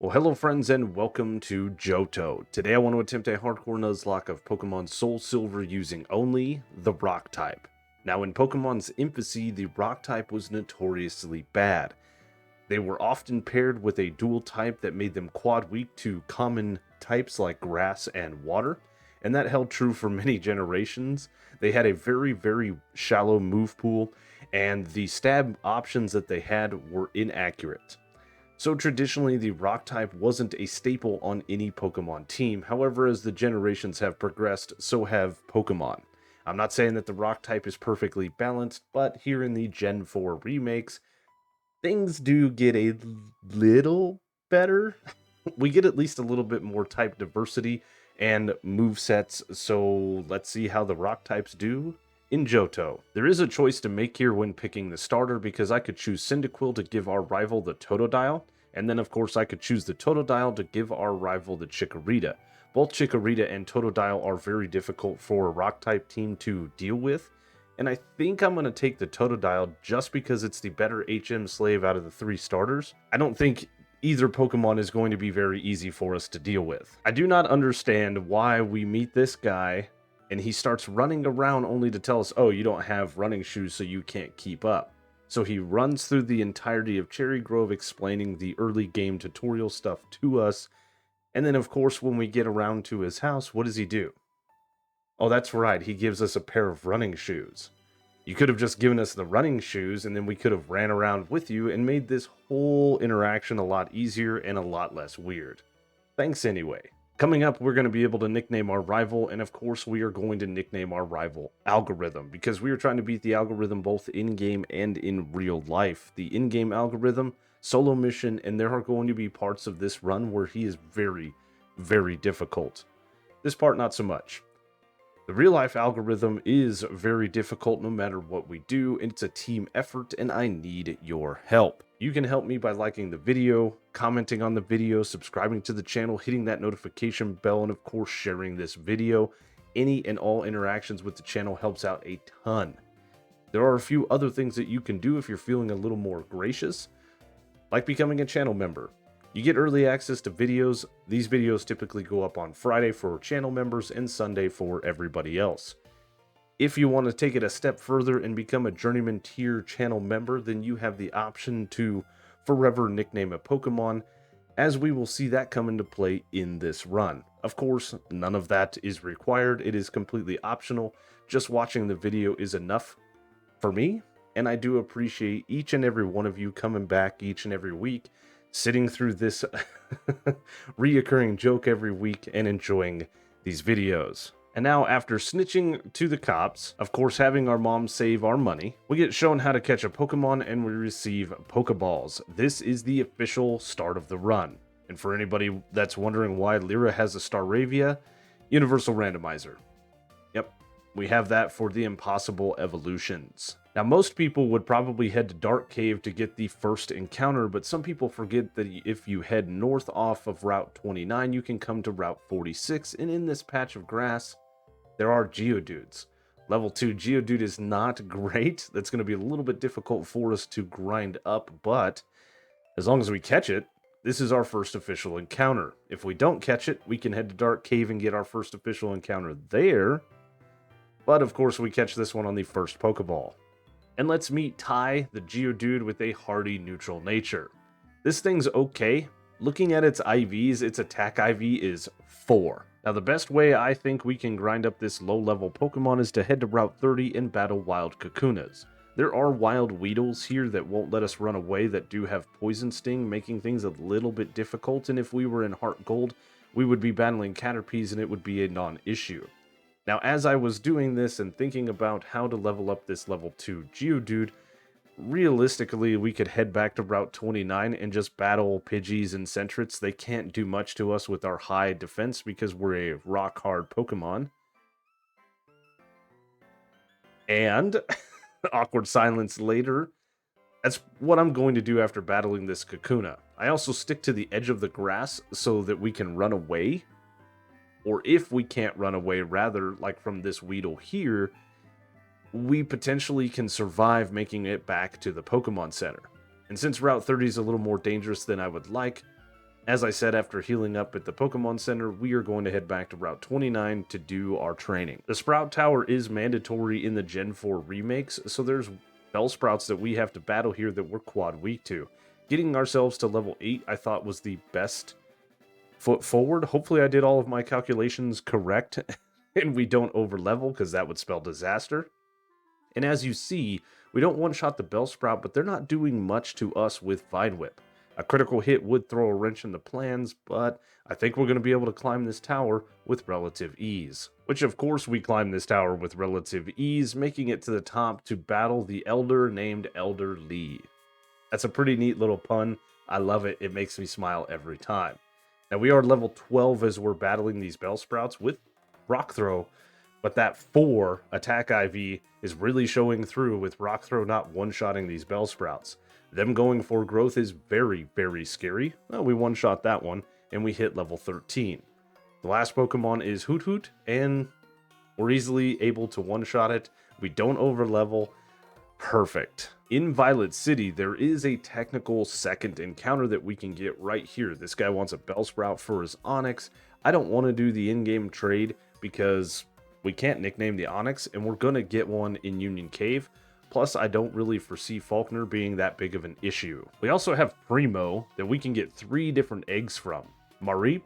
Well, hello friends and welcome to Johto. Today I want to attempt a hardcore Nuzlocke of Pokemon SoulSilver using only the Rock type. Now in Pokemon's infancy, the Rock type was notoriously bad. They were often paired with a dual type that made them quad weak to common types like grass and water, and that held true for many generations. They had a very shallow move pool, and the stab options that they had were inaccurate. So traditionally, the Rock type wasn't a staple on any Pokemon team. However, as the generations have progressed, so have Pokemon. I'm not saying that the Rock type is perfectly balanced, but here in the Gen 4 remakes, things do get a little better. We get at least a little bit more type diversity and move sets, so let's see how the Rock types do in Johto. There is a choice to make here when picking the starter because I could choose Cyndaquil to give our rival the Totodile, and then of course I could choose the Totodile to give our rival the Chikorita. Both Chikorita and Totodile are very difficult for a Rock type team to deal with, and I think I'm going to take the Totodile just because it's the better HM slave out of the three starters. I don't think either Pokemon is going to be very easy for us to deal with. I do not understand why we meet this guy and he starts running around only to tell us, oh, you don't have running shoes, so you can't keep up. So he runs through the entirety of Cherry Grove explaining the early game tutorial stuff to us. And then, of course, when we get around to his house, what does he do? Oh, that's right, he gives us a pair of running shoes. You could have just given us the running shoes, and then we could have ran around with you and made this whole interaction a lot easier and a lot less weird. Thanks anyway. Coming up, we're going to be able to nickname our rival, and of course we are going to nickname our rival Algorithm, because we are trying to beat the Algorithm both in-game and in real life. The in-game Algorithm, solo mission, and there are going to be parts of this run where he is very difficult. This part, not so much. The real-life Algorithm is very difficult no matter what we do, and it's a team effort, and I need your help. You can help me by liking the video, commenting on the video, subscribing to the channel, hitting that notification bell, and of course sharing this video. Any and all interactions with the channel helps out a ton. There are a few other things that you can do if you're feeling a little more gracious, like becoming a channel member. You get early access to videos. These videos typically go up on Friday for channel members and Sunday for everybody else. If you want to take it a step further and become a Journeyman tier channel member, then you have the option to forever nickname a Pokemon, as we will see that come into play in this run. Of course, none of that is required. It is completely optional. Just watching the video is enough for me, and I do appreciate each and every one of you coming back each and every week, sitting through this reoccurring joke every week and enjoying these videos. And now, after snitching to the cops, of course having our mom save our money, we get shown how to catch a Pokemon and we receive Pokeballs. This is the official start of the run. And for anybody that's wondering why Lyra has a Staravia, Universal Randomizer. Yep, we have that for the impossible evolutions. Now, most people would probably head to Dark Cave to get the first encounter, but some people forget that if you head north off of Route 29, you can come to Route 46, and in this patch of grass, there are Geodudes. Level 2 Geodude is not great. That's going to be a little bit difficult for us to grind up, but as long as we catch it, this is our first official encounter. If we don't catch it, we can head to Dark Cave and get our first official encounter there, but of course we catch this one on the first Pokeball. And let's meet Ty, the Geodude with a hardy neutral nature. This thing's okay. Looking at its IVs, its attack IV is 4. Now the best way I think we can grind up this low level Pokemon is to head to Route 30 and battle wild Kakunas. There are wild Weedles here that won't let us run away that do have Poison Sting, making things a little bit difficult, and if we were in Heart Gold, we would be battling Caterpies and it would be a non-issue. Now, as I was doing this and thinking about how to level up this level 2 Geodude, realistically, we could head back to Route 29 and just battle Pidgeys and Sentrets. They can't do much to us with our high defense because we're a rock-hard Pokemon. And, awkward silence later, that's what I'm going to do after battling this Kakuna. I also stick to the edge of the grass so that we can run away. Or if we can't run away, rather, like from this Weedle here, we potentially can survive making it back to the Pokemon Center. And since Route 30 is a little more dangerous than I would like, As I said, after healing up at the Pokemon Center, we are going to head back to Route 29 to do our training. The Sprout Tower is mandatory in the Gen 4 remakes, so there's Bellsprouts that we have to battle here that we're quad weak to. Getting ourselves to level 8 I thought was the best foot forward. Hopefully I did all of my calculations correct and we don't overlevel, because that would spell disaster. And as you see, we don't one-shot the Bellsprout, but they're not doing much to us with Vine Whip. A critical hit would throw a wrench in the plans, but I think we're going to be able to climb this tower with relative ease. Which of course we climb this tower with relative ease, making it to the top to battle the Elder named Elder Lee. That's a pretty neat little pun. I love it. It makes me smile every time. Now we are level 12 as we're battling these Bellsprouts with Rock Throw, but that 4 attack IV is really showing through with Rock Throw not one-shotting these Bellsprouts. Them going for growth is very, very scary. Well, we one-shot that one, and we hit level 13. The last Pokemon is Hoot Hoot, and we're easily able to one-shot it. We don't overlevel. Perfect. In Violet City, there is a technical second encounter that we can get right here. This guy wants a Bellsprout for his Onix. I don't want to do the in-game trade because we can't nickname the Onix, and we're going to get one in Union Cave. Plus, I don't really foresee Faulkner being that big of an issue. We also have Primo that we can get 3 different eggs from. Mareep,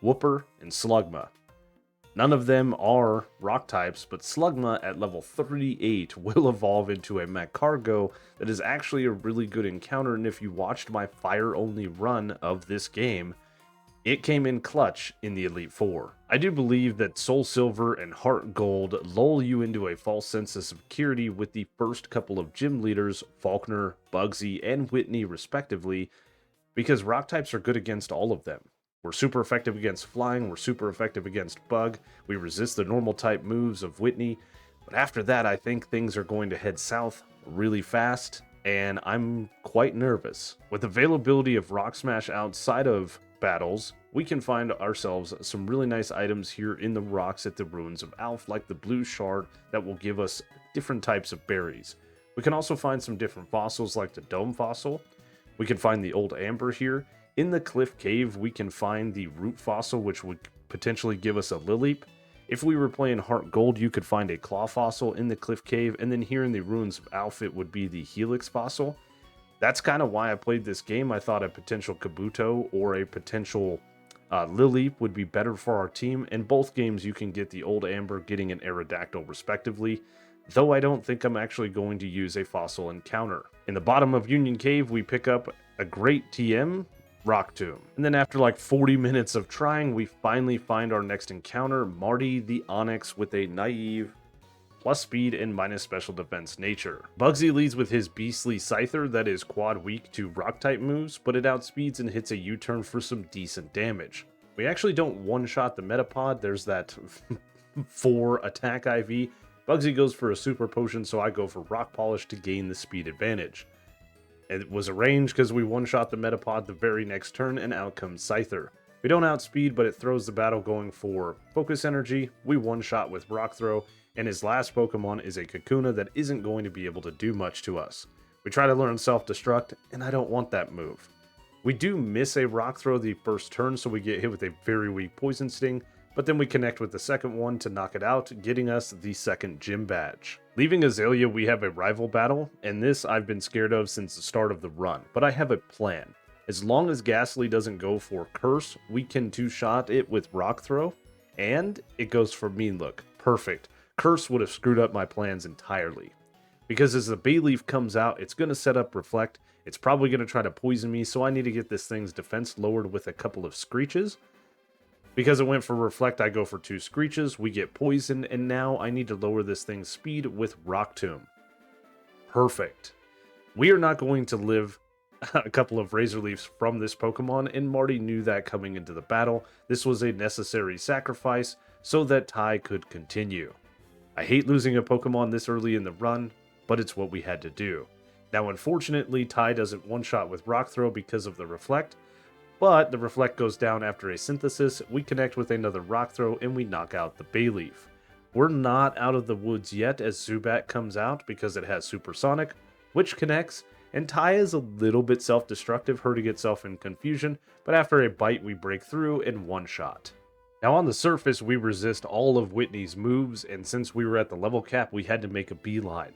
Wooper, and Slugma. None of them are rock types, but Slugma at level 38 will evolve into a Magcargo that is actually a really good encounter, and if you watched my fire-only run of this game, it came in clutch in the Elite Four. I do believe that SoulSilver and Heart Gold lull you into a false sense of security with the first couple of gym leaders, Faulkner, Bugsy, and Whitney respectively, because rock types are good against all of them. We're super effective against flying, we're super effective against bug, we resist the normal type moves of Whitney, but after that I think things are going to head south really fast, and I'm quite nervous. With availability of Rock Smash outside of battles, we can find ourselves some really nice items here in the rocks at the Ruins of Alph, like the blue shard that will give us different types of berries. We can also find some different fossils like the dome fossil. We can find the old amber here. In the cliff cave, we can find the root fossil, which would potentially give us a Lileep. If we were playing Heart Gold, you could find a claw fossil in the cliff cave, and then here in the Ruins of Alph, it would be the Helix fossil. That's kind of why I played this game. I thought a potential Kabuto or a potential Lileep would be better for our team. In both games, you can get the old amber, getting an Aerodactyl respectively, though I don't think I'm actually going to use a fossil encounter. In the bottom of Union Cave, we pick up a great TM, Rock Tomb. And then after like 40 minutes of trying, we finally find our next encounter, Morty the Onix with a naive plus speed and minus special defense nature. Bugsy leads with his beastly Scyther that is quad weak to rock type moves, but it outspeeds and hits a U-turn for some decent damage. We actually don't one-shot the Metapod, there's that 4 attack IV. Bugsy goes for a super potion, so I go for Rock Polish to gain the speed advantage. It was arranged because we one-shot the Metapod the very next turn, and out comes Scyther. We don't outspeed, but it throws the battle going for Focus Energy. We one-shot with Rock Throw, and his last Pokemon is a Kakuna that isn't going to be able to do much to us. We try to learn Self-Destruct, and I don't want that move. We do miss a Rock Throw the first turn, so we get hit with a very weak Poison Sting, but then we connect with the second one to knock it out, getting us the second gym badge. Leaving Azalea, we have a rival battle, and this I've been scared of since the start of the run, but I have a plan. As long as Ghastly doesn't go for Curse, we can two-shot it with Rock Throw, and it goes for Mean Look. Perfect. Curse would have screwed up my plans entirely. Because as the Bayleaf comes out, it's going to set up Reflect. It's probably going to try to poison me, so I need to get this thing's defense lowered with a couple of Screeches. Because it went for Reflect, I go for 2 Screeches, we get poisoned, and now I need to lower this thing's speed with Rock Tomb. Perfect. We are not going to live a couple of Razor Leafs from this Pokemon, and Morty knew that coming into the battle. This was a necessary sacrifice so that Ty could continue. I hate losing a Pokemon this early in the run, but it's what we had to do. Now, unfortunately, Ty doesn't one-shot with Rock Throw because of the Reflect, but the Reflect goes down after a Synthesis, we connect with another Rock Throw, and we knock out the Bayleaf. We're not out of the woods yet as Zubat comes out because it has Supersonic, which connects, and Ty is a little bit self-destructive, hurting itself in confusion, but after a bite we break through in one shot. Now on the surface we resist all of Whitney's moves, and since we were at the level cap we had to make a beeline.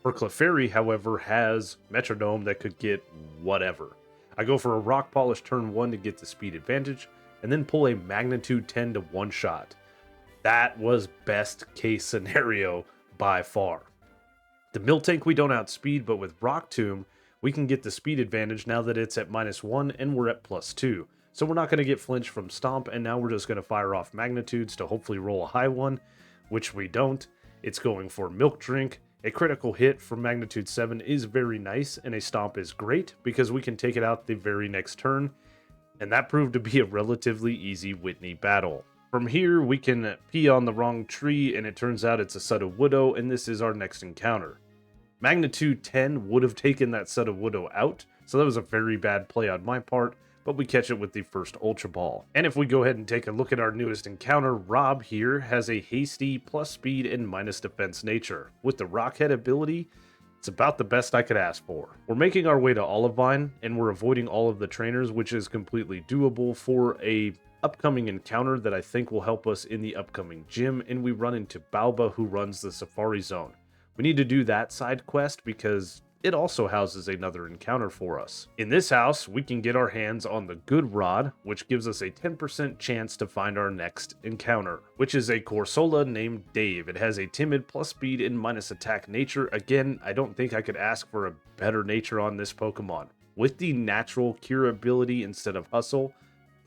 For Clefairy, however, has Metronome that could get whatever. I go for a Rock Polish turn 1 to get the speed advantage, and then pull a Magnitude 10 to one-shot. That was best case scenario by far. The Miltank we don't outspeed, but with Rock Tomb, we can get the speed advantage now that it's at -1 and we're at +2. So we're not going to get flinch from Stomp, and now we're just going to fire off Magnitudes to hopefully roll a high one, which we don't. It's going for Milk Drink. A critical hit from Magnitude 7 is very nice, and a Stomp is great because we can take it out the very next turn, and that proved to be a relatively easy Whitney battle. From here, we can pee on the wrong tree, and it turns out it's a Sudowoodo, and this is our next encounter. Magnitude 10 would have taken that Sudowoodo out, so that was a very bad play on my part, but we catch it with the first Ultra Ball. And if we go ahead and take a look at our newest encounter, Rob here has a hasty, plus speed, and minus defense nature. With the Rockhead ability, it's about the best I could ask for. We're making our way to Olivine, and we're avoiding all of the trainers, which is completely doable for a upcoming encounter that I think will help us in the upcoming gym, and we run into Balba, who runs the Safari Zone. We need to do that side quest because it also houses another encounter for us. In this house, we can get our hands on the Good Rod, which gives us a 10% chance to find our next encounter, which is a Corsola named Dave. It has a timid, plus speed, and minus attack nature. Again, I don't think I could ask for a better nature on this Pokemon. With the natural cure ability instead of hustle,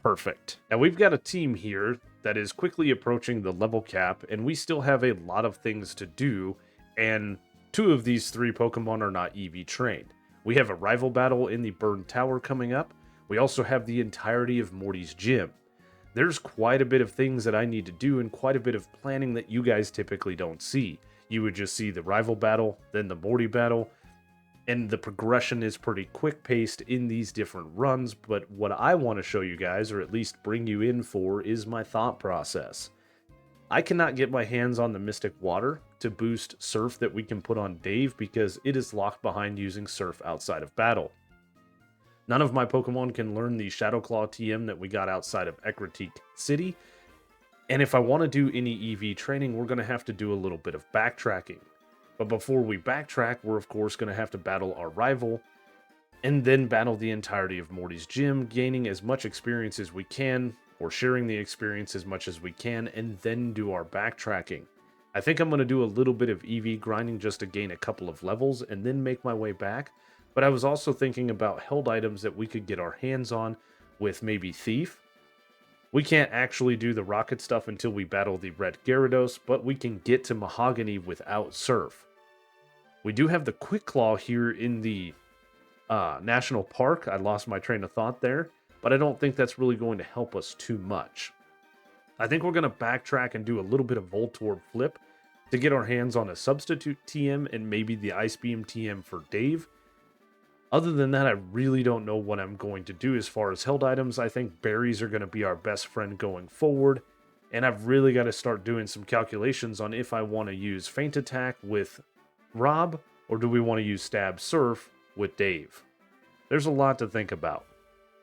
perfect. Now we've got a team here that is quickly approaching the level cap, and we still have a lot of things to do, and 2 of these 3 Pokemon are not EV trained. We have a rival battle in the Burned Tower coming up. We also have the entirety of Morty's gym. There's quite a bit of things that I need to do and quite a bit of planning that you guys typically don't see. You would just see the rival battle, then the Morty battle, and the progression is pretty quick-paced in these different runs, but what I want to show you guys, or at least bring you in for, is my thought process. I cannot get my hands on the Mystic Water to boost Surf that we can put on Dave because it is locked behind using Surf outside of battle. None of my Pokemon can learn the Shadow Claw TM that we got outside of Ekritique City, and if I want to do any EV training, we're going to have to do a little bit of backtracking. But before we backtrack, we're of course going to have to battle our rival, and then battle the entirety of Morty's gym, gaining as much experience as we can, or sharing the experience as much as we can, and then do our backtracking. I think I'm going to do a little bit of EV grinding just to gain a couple of levels, and then make my way back. But I was also thinking about held items that we could get our hands on with maybe Thief. We can't actually do the rocket stuff until we battle the Red Gyarados, but we can get to Mahogany without Surf. We do have the Quick Claw here in the National Park. I lost my train of thought there, but I don't think that's really going to help us too much. I think we're going to backtrack and do a little bit of Voltorb Flip to get our hands on a substitute TM and maybe the Ice Beam TM for Dave. Other than that, I really don't know what I'm going to do as far as held items. I think berries are going to be our best friend going forward, and I've really got to start doing some calculations on if I want to use Feint Attack with Rob, or do we want to use Stab Surf with Dave? There's a lot to think about.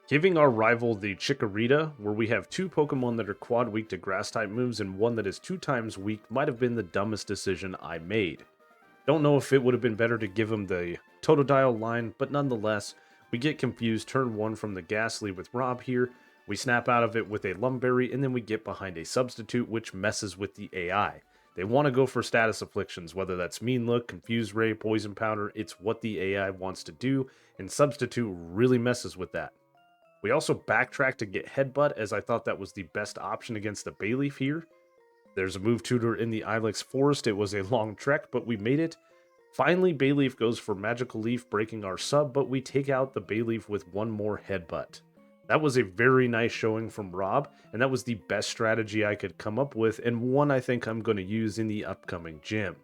Giving our rival the Chikorita, where we have 2 Pokemon that are quad weak to grass-type moves and one that is 2 times weak, might have been the dumbest decision I made. Don't know if it would have been better to give him the Totodile line, but nonetheless, we get confused turn 1 from the Ghastly with Rob here, we snap out of it with a Lumberry, and then we get behind a substitute which messes with the AI. They want to go for status afflictions, whether that's Mean Look, Confuse Ray, Poison Powder, it's what the AI wants to do, and substitute really messes with that. We also backtrack to get Headbutt, as I thought that was the best option against the Bayleaf here. There's a move tutor in the Ilex Forest. It was a long trek, but we made it. Finally, Bayleaf goes for Magical Leaf, breaking our sub, but we take out the Bayleaf with one more Headbutt. That was a very nice showing from Rob, and that was the best strategy I could come up with, and one I think I'm going to use in the upcoming gym.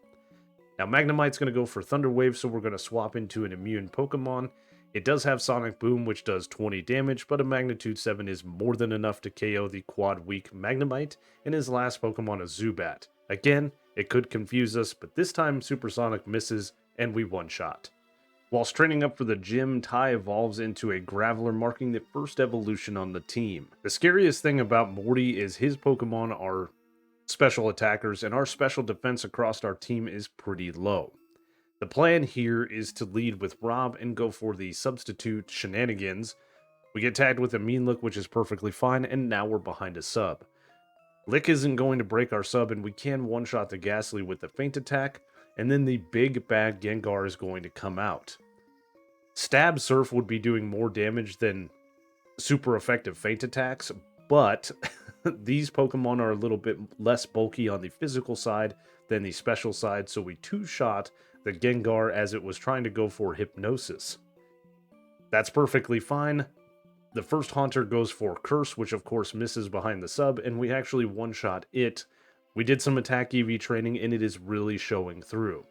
Now, Magnemite's going to go for Thunder Wave, so we're going to swap into an immune Pokemon. It does have Sonic Boom, which does 20 damage, but a Magnitude 7 is more than enough to KO the quad-weak Magnemite, and his last Pokemon is Zubat. Again, it could confuse us, but this time Supersonic misses, and we one-shot. Whilst training up for the gym, Ty evolves into a Graveler, marking the first evolution on the team. The scariest thing about Morty is his Pokemon are special attackers, and our special defense across our team is pretty low. The plan here is to lead with Rob and go for the substitute shenanigans. We get tagged with a mean look, which is perfectly fine, and now we're behind a sub. Lick isn't going to break our sub, and we can one-shot the Ghastly with the feint attack, and then the big bad Gengar is going to come out. Stab Surf would be doing more damage than super effective feint attacks, but these Pokemon are a little bit less bulky on the physical side than the special side, so we two-shot the Gengar as it was trying to go for Hypnosis. That's perfectly fine. The first Haunter goes for Curse, which of course misses behind the sub, and we actually one-shot it. We did some attack EV training, and it is really showing through.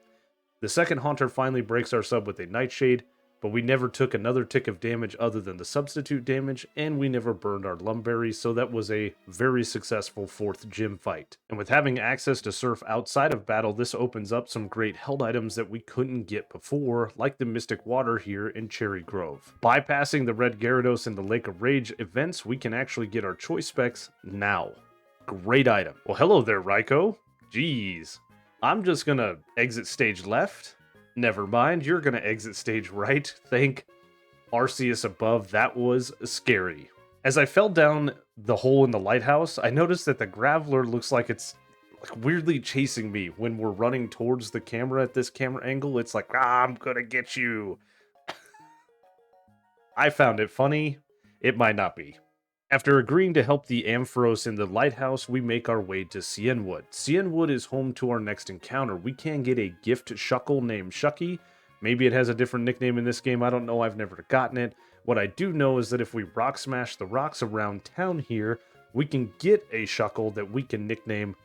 The second Haunter finally breaks our sub with a Nightshade, but we never took another tick of damage other than the substitute damage, and we never burned our Lumberry, so that was a very successful fourth gym fight. And with having access to Surf outside of battle, this opens up some great held items that we couldn't get before, like the Mystic Water here in Cherry Grove. Bypassing the Red Gyarados and the Lake of Rage events, we can actually get our choice specs now. Great item. Well, hello there, Raikou. Jeez. I'm just gonna exit stage left. Never mind, you're gonna exit stage right. Thank Arceus above, that was scary. As I fell down the hole in the lighthouse, I noticed that the Graveler looks like it's weirdly chasing me when we're running towards the camera at this camera angle. It's like, I'm gonna get you. I found it funny. It might not be. After agreeing to help the Ampharos in the lighthouse, we make our way to Cianwood. Cianwood is home to our next encounter. We can get a gift Shuckle named Shucky. Maybe it has a different nickname in this game. I don't know. I've never gotten it. What I do know is that if we rock smash the rocks around town here, we can get a Shuckle that we can nickname,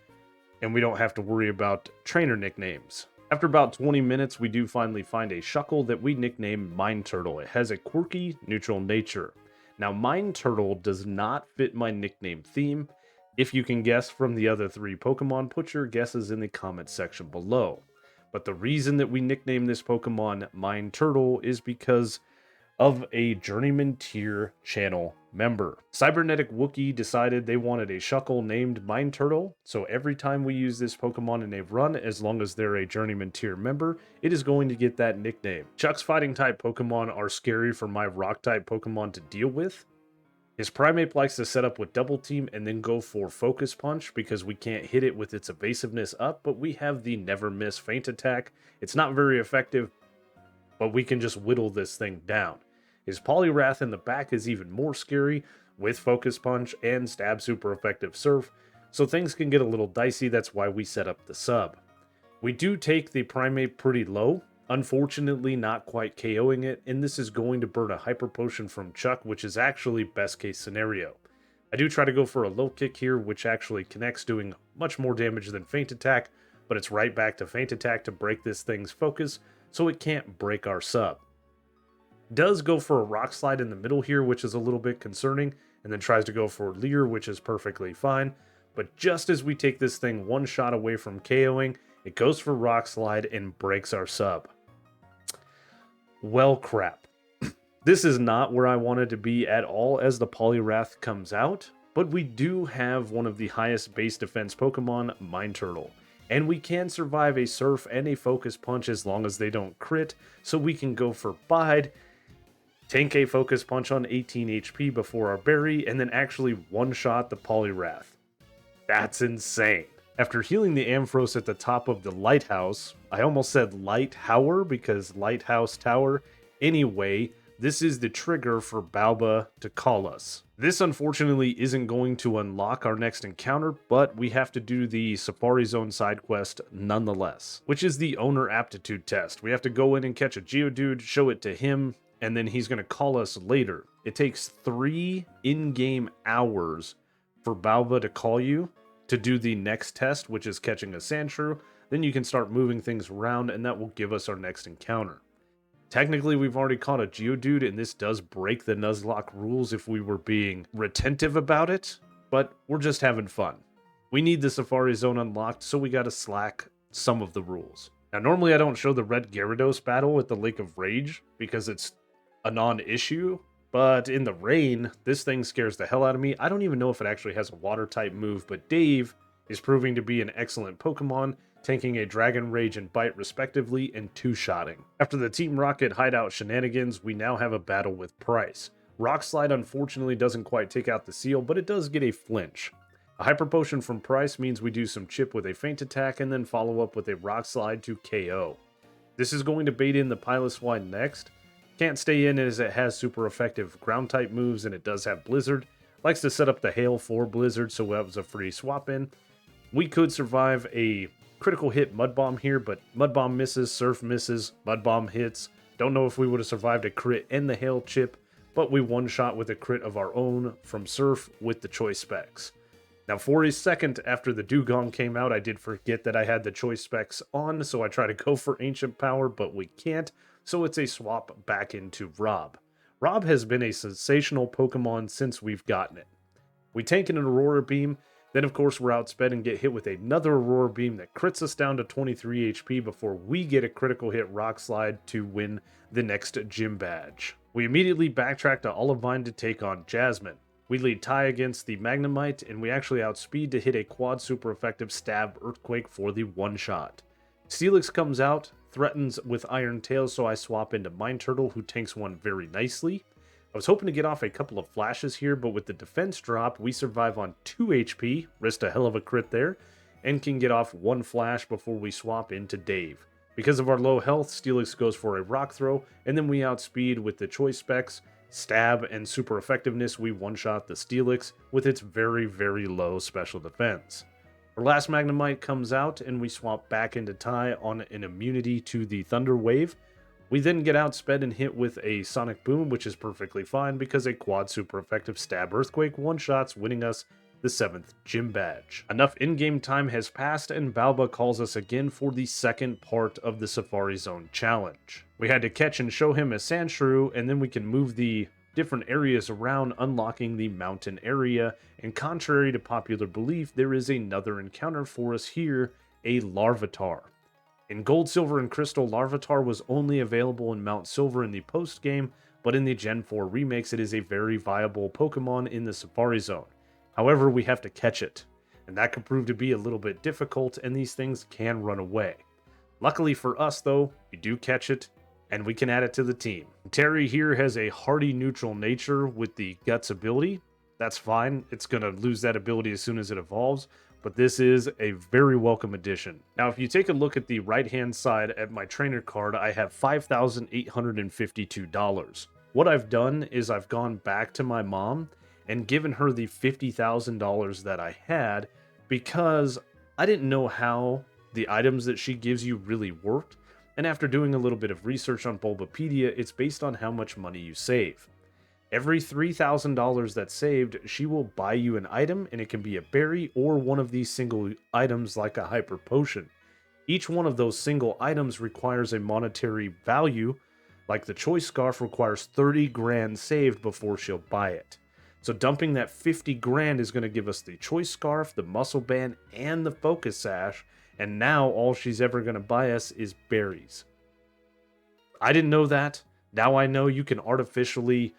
and we don't have to worry about trainer nicknames. After about 20 minutes, we do finally find a Shuckle that we nickname Mine Turtle. It has a quirky, neutral nature. Now, Mine Turtle does not fit my nickname theme. If you can guess from the other three Pokemon, put your guesses in the comments section below. But the reason that we nickname this Pokemon Mine Turtle is because of a Journeyman Tier channel member. Cybernetic Wookiee decided they wanted a Shuckle named Mine Turtle, so every time we use this Pokemon in a run, as long as they're a Journeyman Tier member, it is going to get that nickname. Chuck's fighting type Pokemon are scary for my rock type Pokemon to deal with. His Primeape likes to set up with Double Team and then go for Focus Punch because we can't hit it with its evasiveness up, but we have the Never Miss Feint Attack. It's not very effective, but we can just whittle this thing down. His Poliwrath in the back is even more scary with Focus Punch and Stab Super Effective Surf, so things can get a little dicey. That's why we set up the sub. We do take the Primeape pretty low, unfortunately not quite KOing it, and this is going to burn a Hyper Potion from Chuck, which is actually best case scenario. I do try to go for a low kick here, which actually connects, doing much more damage than Feint Attack, but it's right back to Feint Attack to break this thing's focus, so it can't break our sub. Does go for a Rock Slide in the middle here, which is a little bit concerning, and then tries to go for Leer, which is perfectly fine. But just as we take this thing one shot away from KOing, it goes for Rock Slide and breaks our sub. Well, crap. This is not where I wanted to be at all as the Poliwrath comes out, but we do have one of the highest base defense Pokemon, Mine Turtle. And we can survive a Surf and a Focus Punch as long as they don't crit, so we can go for Bide, tank a Focus Punch on 18 HP before our Berry, and then actually one-shot the Poliwrath. That's insane. After healing the Ampharos at the top of the lighthouse, I almost said Light Tower because Lighthouse Tower. Anyway, this is the trigger for Balba to call us. This unfortunately isn't going to unlock our next encounter, but we have to do the Safari Zone side quest nonetheless, which is the owner aptitude test. We have to go in and catch a Geodude, show it to him, and then he's going to call us later. It takes 3 in-game hours for Balba to call you to do the next test, which is catching a Sandshrew. Then you can start moving things around, and that will give us our next encounter. Technically, we've already caught a Geodude, and this does break the Nuzlocke rules if we were being retentive about it, but we're just having fun. We need the Safari Zone unlocked, so we gotta slack some of the rules. Now, normally I don't show the Red Gyarados battle at the Lake of Rage because it's a non-issue, but in the rain, this thing scares the hell out of me. I don't even know if it actually has a water-type move, but Dave is proving to be an excellent Pokemon, tanking a Dragon Rage and Bite respectively and two-shotting. After the Team Rocket hideout shenanigans, we now have a battle with Pryce. Rock Slide unfortunately doesn't quite take out the seal, but it does get a flinch. A Hyper Potion from Pryce means we do some chip with a feint attack and then follow up with a Rock Slide to KO. This is going to bait in the Piloswine next. Can't stay in as it has super effective ground type moves and it does have Blizzard. Likes to set up the Hail for Blizzard, so that was a free swap in. We could survive a critical hit Mud Bomb here, but Mud Bomb misses, Surf misses, Mud Bomb hits. Don't know if we would have survived a crit and the Hail chip, but we one-shot with a crit of our own from Surf with the choice specs. Now, for a second after the Dugong came out, I did forget that I had the choice specs on, so I try to go for Ancient Power, but we can't, so it's a swap back into Rob. Rob has been a sensational Pokemon since we've gotten it. We tank an Aurora Beam, then of course we're outsped and get hit with another Aurora Beam that crits us down to 23 HP before we get a critical hit Rock Slide to win the next gym badge. We immediately backtrack to Olivine to take on Jasmine. We lead tie against the Magnemite, and we actually outspeed to hit a quad super effective Stab Earthquake for the one-shot. Steelix comes out, threatens with Iron Tail, so I swap into Mine Turtle, who tanks one very nicely. I was hoping to get off a couple of flashes here, but with the defense drop, we survive on 2 HP, risked a hell of a crit there, and can get off one flash before we swap into Dave. Because of our low health, Steelix goes for a Rock Throw, and then we outspeed with the choice specs, Stab, and super effectiveness. We one-shot the Steelix with its very, very low special defense. Our last Magnemite comes out, and we swap back into tie on an immunity to the Thunder Wave. We then get outsped and hit with a Sonic Boom, which is perfectly fine because a quad super effective Stab Earthquake one-shots, winning us the 7th gym badge. Enough in-game time has passed and Balba calls us again for the second part of the Safari Zone challenge. We had to catch and show him a Sandshrew, and then we can move the different areas around, unlocking the mountain area, and contrary to popular belief, there is another encounter for us here, a Larvitar. In Gold, Silver, and Crystal, Larvitar was only available in Mount Silver in the post-game, but in the Gen 4 remakes, it is a very viable Pokemon in the Safari Zone. However, we have to catch it, and that could prove to be a little bit difficult, and these things can run away. Luckily for us, though, we do catch it, and we can add it to the team. Terry here has a hardy neutral nature with the Guts ability. That's fine. It's going to lose that ability as soon as it evolves, but this is a very welcome addition. Now, if you take a look at the right-hand side at my trainer card, I have $5,852. What I've done is I've gone back to my mom and given her the $50,000 that I had because I didn't know how the items that she gives you really worked. And after doing a little bit of research on Bulbapedia, it's based on how much money you save. Every $3,000 that's saved, she will buy you an item, and it can be a berry or one of these single items like a Hyper Potion. Each one of those single items requires a monetary value, like the Choice Scarf requires 30 grand saved before she'll buy it. So dumping that 50 grand is going to give us the Choice Scarf, the Muscle Band, and the Focus Sash, and now all she's ever going to buy us is berries. I didn't know that. Now I know you can artificially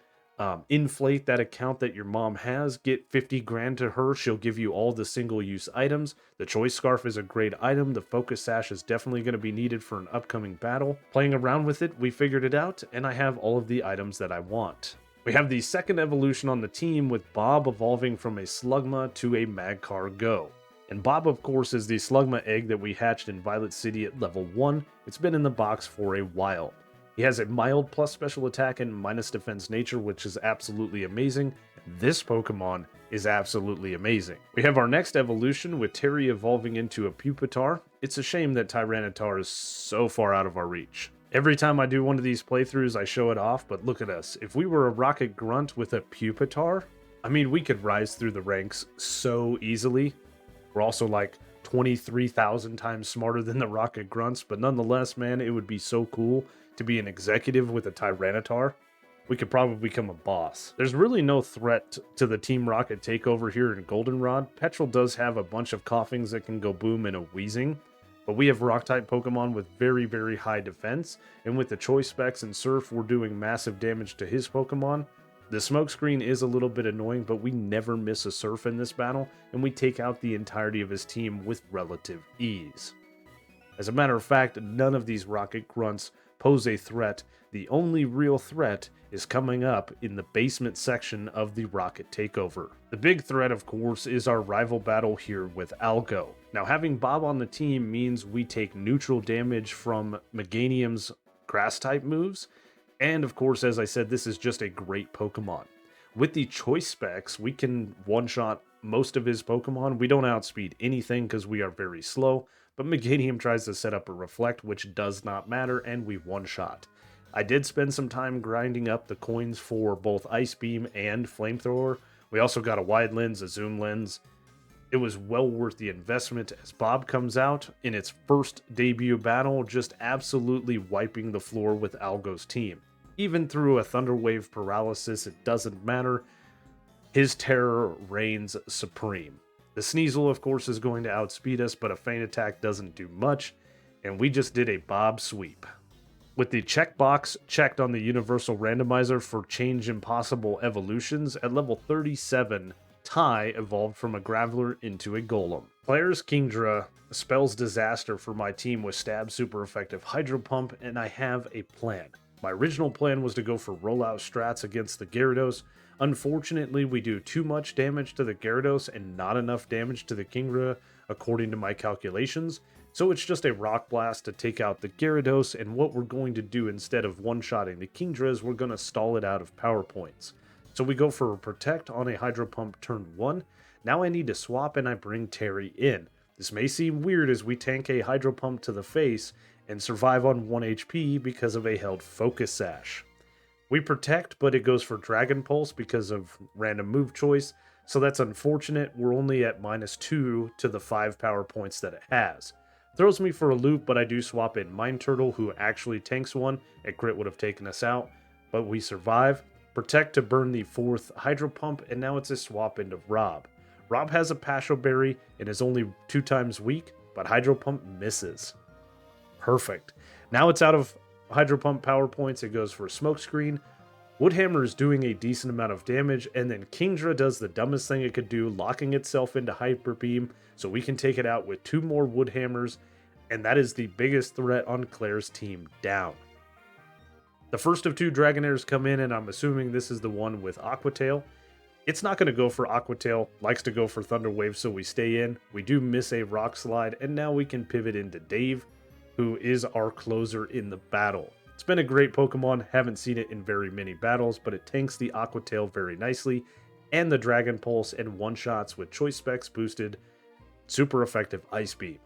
inflate that account that your mom has, get 50 grand to her, she'll give you all the single-use items. The Choice Scarf is a great item. The Focus Sash is definitely going to be needed for an upcoming battle. Playing around with it, we figured it out, and I have all of the items that I want. We have the second evolution on the team with Bob evolving from a Slugma to a Magcar Go. And Bob, of course, is the Slugma egg that we hatched in Violet City at level 1. It's been in the box for a while. He has a mild plus special attack and minus defense nature, which is absolutely amazing. This Pokemon is absolutely amazing. We have our next evolution with Terry evolving into a Pupitar. It's a shame that Tyranitar is so far out of our reach. Every time I do one of these playthroughs, I show it off, but look at us. If we were a Rocket Grunt with a Pupitar, I mean, we could rise through the ranks so easily. We're also like 23,000 times smarter than the Rocket Grunts, but nonetheless, man, it would be so cool to be an executive with a Tyranitar. We could probably become a boss. There's really no threat to the Team Rocket takeover here in Goldenrod. Petrel does have a bunch of coughings that can go boom and a wheezing, But we have Rock-type Pokemon with very, very high defense, and with the Choice Specs and Surf, we're doing massive damage to his Pokemon. The Smokescreen is a little bit annoying, but we never miss a Surf in this battle, and we take out the entirety of his team with relative ease. As a matter of fact, none of these Rocket Grunts pose a threat. The only real threat is coming up in the basement section of the Rocket Takeover. The big threat, of course, is our rival battle here with Algo. Now, having Bob on the team means we take neutral damage from Meganium's Grass-type moves, and of course, as I said, this is just a great Pokemon. With the Choice Specs, we can one-shot most of his Pokemon. We don't outspeed anything because we are very slow, but Meganium tries to set up a Reflect, which does not matter, and we one-shot. I did spend some time grinding up the coins for both Ice Beam and Flamethrower. We also got a Wide Lens, a Zoom Lens. It was well worth the investment as Bob comes out in its first debut battle, just absolutely wiping the floor with Algo's team. Even through a Thunder Wave paralysis, it doesn't matter. His terror reigns supreme. The Sneasel, of course, is going to outspeed us, but a Feint Attack doesn't do much, and we just did a Bob sweep. With the checkbox checked on the Universal Randomizer for Change Impossible Evolutions, at level 37, Tai evolved from a Graveler into a Golem. Claire's Kingdra spells disaster for my team with Stab super effective Hydro Pump, and I have a plan. My original plan was to go for rollout strats against the Gyarados. Unfortunately, we do too much damage to the Gyarados and not enough damage to the Kingdra according to my calculations. So it's just a Rock Blast to take out the Gyarados, and what we're going to do instead of one-shotting the Kingdra is we're going to stall it out of power points. So we go for a Protect on a Hydro Pump turn 1. Now I need to swap and I bring Terry in. This may seem weird as we tank a Hydro Pump to the face and survive on 1 HP because of a held Focus Sash. We Protect, but it goes for Dragon Pulse because of random move choice, so that's unfortunate. We're only at -2 to the 5 power points that it has. Throws me for a loop, but I do swap in Mine Turtle, who actually tanks one. A crit would have taken us out, but we survive. Protect to burn the 4th Hydro Pump, and now it's a swap into Rob. Rob has a Pasho Berry and is only 2 times weak, but Hydro Pump misses. Perfect. Now it's out of Hydro Pump power points, it goes for Smokescreen. Woodhammer is doing a decent amount of damage, and then Kingdra does the dumbest thing it could do, locking itself into Hyper Beam, so we can take it out with 2 more Woodhammers, and that is the biggest threat on Claire's team down. The first of 2 Dragonairs come in, and I'm assuming this is the one with Aqua Tail. It's not going to go for Aqua Tail, likes to go for Thunder Wave, so we stay in. We do miss a Rock Slide, and now we can pivot into Dave, who is our closer in the battle. It's been a great Pokemon, haven't seen it in very many battles, but it tanks the Aqua Tail very nicely, and the Dragon Pulse and one-shots with Choice Specs boosted, super effective Ice Beam.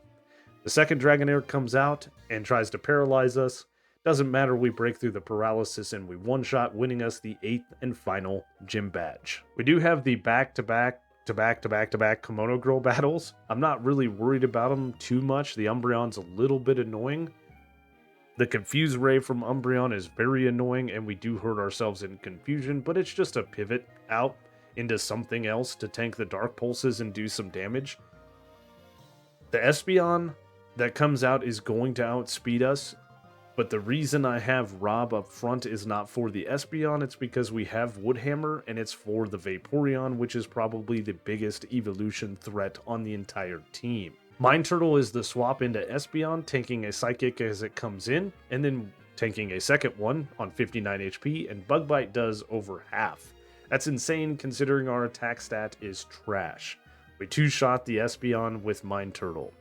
The second Dragonair comes out and tries to paralyze us. Doesn't matter, we break through the paralysis and we one-shot, winning us the 8th and final gym badge. We do have the back-to-back Kimono Girl battles. I'm not really worried about them too much. The Umbreon's a little bit annoying. The Confuse Ray from Umbreon is very annoying, and we do hurt ourselves in confusion, but it's just a pivot out into something else to tank the Dark Pulses and do some damage. The Espeon that comes out is going to outspeed us, but the reason I have Rob up front is not for the Espeon, it's because we have Woodhammer, and it's for the Vaporeon, which is probably the biggest evolution threat on the entire team. Mine Turtle is the swap into Espeon, tanking a Psychic as it comes in, and then tanking a second one on 59 HP, and Bug Bite does over half. That's insane considering our attack stat is trash. We 2-shot the Espeon with Mine Turtle.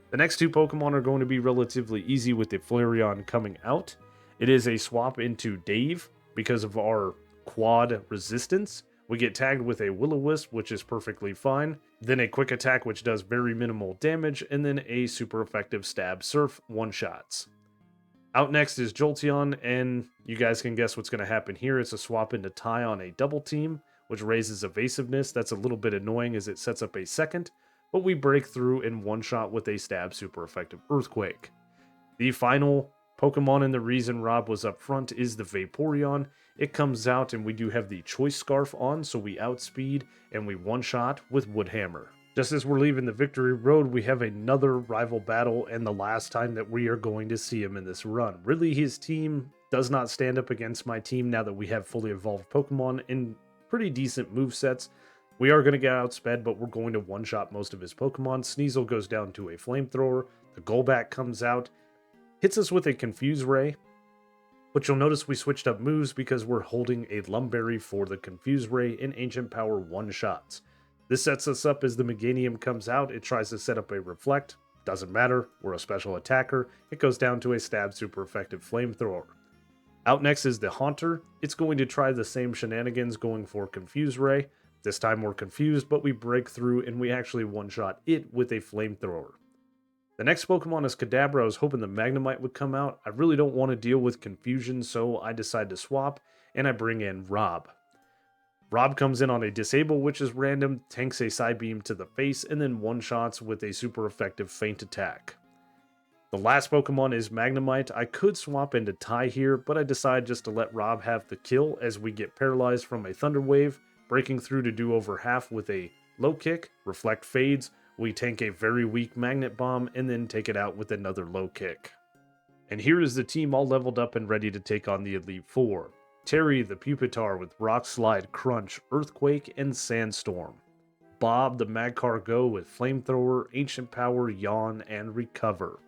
The next 2 Pokemon are going to be relatively easy with the Flareon coming out. It is a swap into Dave because of our quad resistance. We get tagged with a Will-O-Wisp, which is perfectly fine. Then a Quick Attack, which does very minimal damage. And then a super effective Stab Surf, one-shots. Out next is Jolteon, and you guys can guess what's going to happen here. It's a swap into Tai on a double team, which raises evasiveness. That's a little bit annoying as it sets up a second, but we break through in one-shot with a Stab super effective Earthquake. The final Pokemon and the reason Rob was up front is the Vaporeon. It comes out and we do have the Choice Scarf on, so we outspeed and we one-shot with Woodhammer. Just as we're leaving the victory road, we have another rival battle, and the last time that we are going to see him in this run. Really, his team does not stand up against my team now that we have fully evolved Pokemon in pretty decent movesets. We are going to get outsped, but we're going to one-shot most of his Pokemon. Sneasel goes down to a Flamethrower. The Golbat comes out, hits us with a Confuse Ray. But you'll notice we switched up moves because we're holding a Lumberry for the Confuse Ray and Ancient Power one-shots. This sets us up as the Meganium comes out. It tries to set up a Reflect. Doesn't matter. We're a special attacker. It goes down to a Stab Super Effective Flamethrower. Out next is the Haunter. It's going to try the same shenanigans going for Confuse Ray. This time we're confused, but we break through and we actually one-shot it with a Flamethrower. The next Pokemon is Kadabra. I was hoping the Magnemite would come out. I really don't want to deal with confusion, so I decide to swap, and I bring in Rob. Rob comes in on a Disable, which is random, tanks a Psybeam to the face, and then one-shots with a super effective Feint Attack. The last Pokemon is Magnemite. I could swap into Ty here, but I decide just to let Rob have the kill as we get paralyzed from a Thunder Wave, breaking through to do over half with a Low Kick, Reflect fades, we tank a very weak Magnet Bomb, and then take it out with another Low Kick. And here is the team all leveled up and ready to take on the Elite Four. Terry the Pupitar with Rock Slide, Crunch, Earthquake, and Sandstorm. Bob the Magcargo with Flamethrower, Ancient Power, Yawn, and Recover.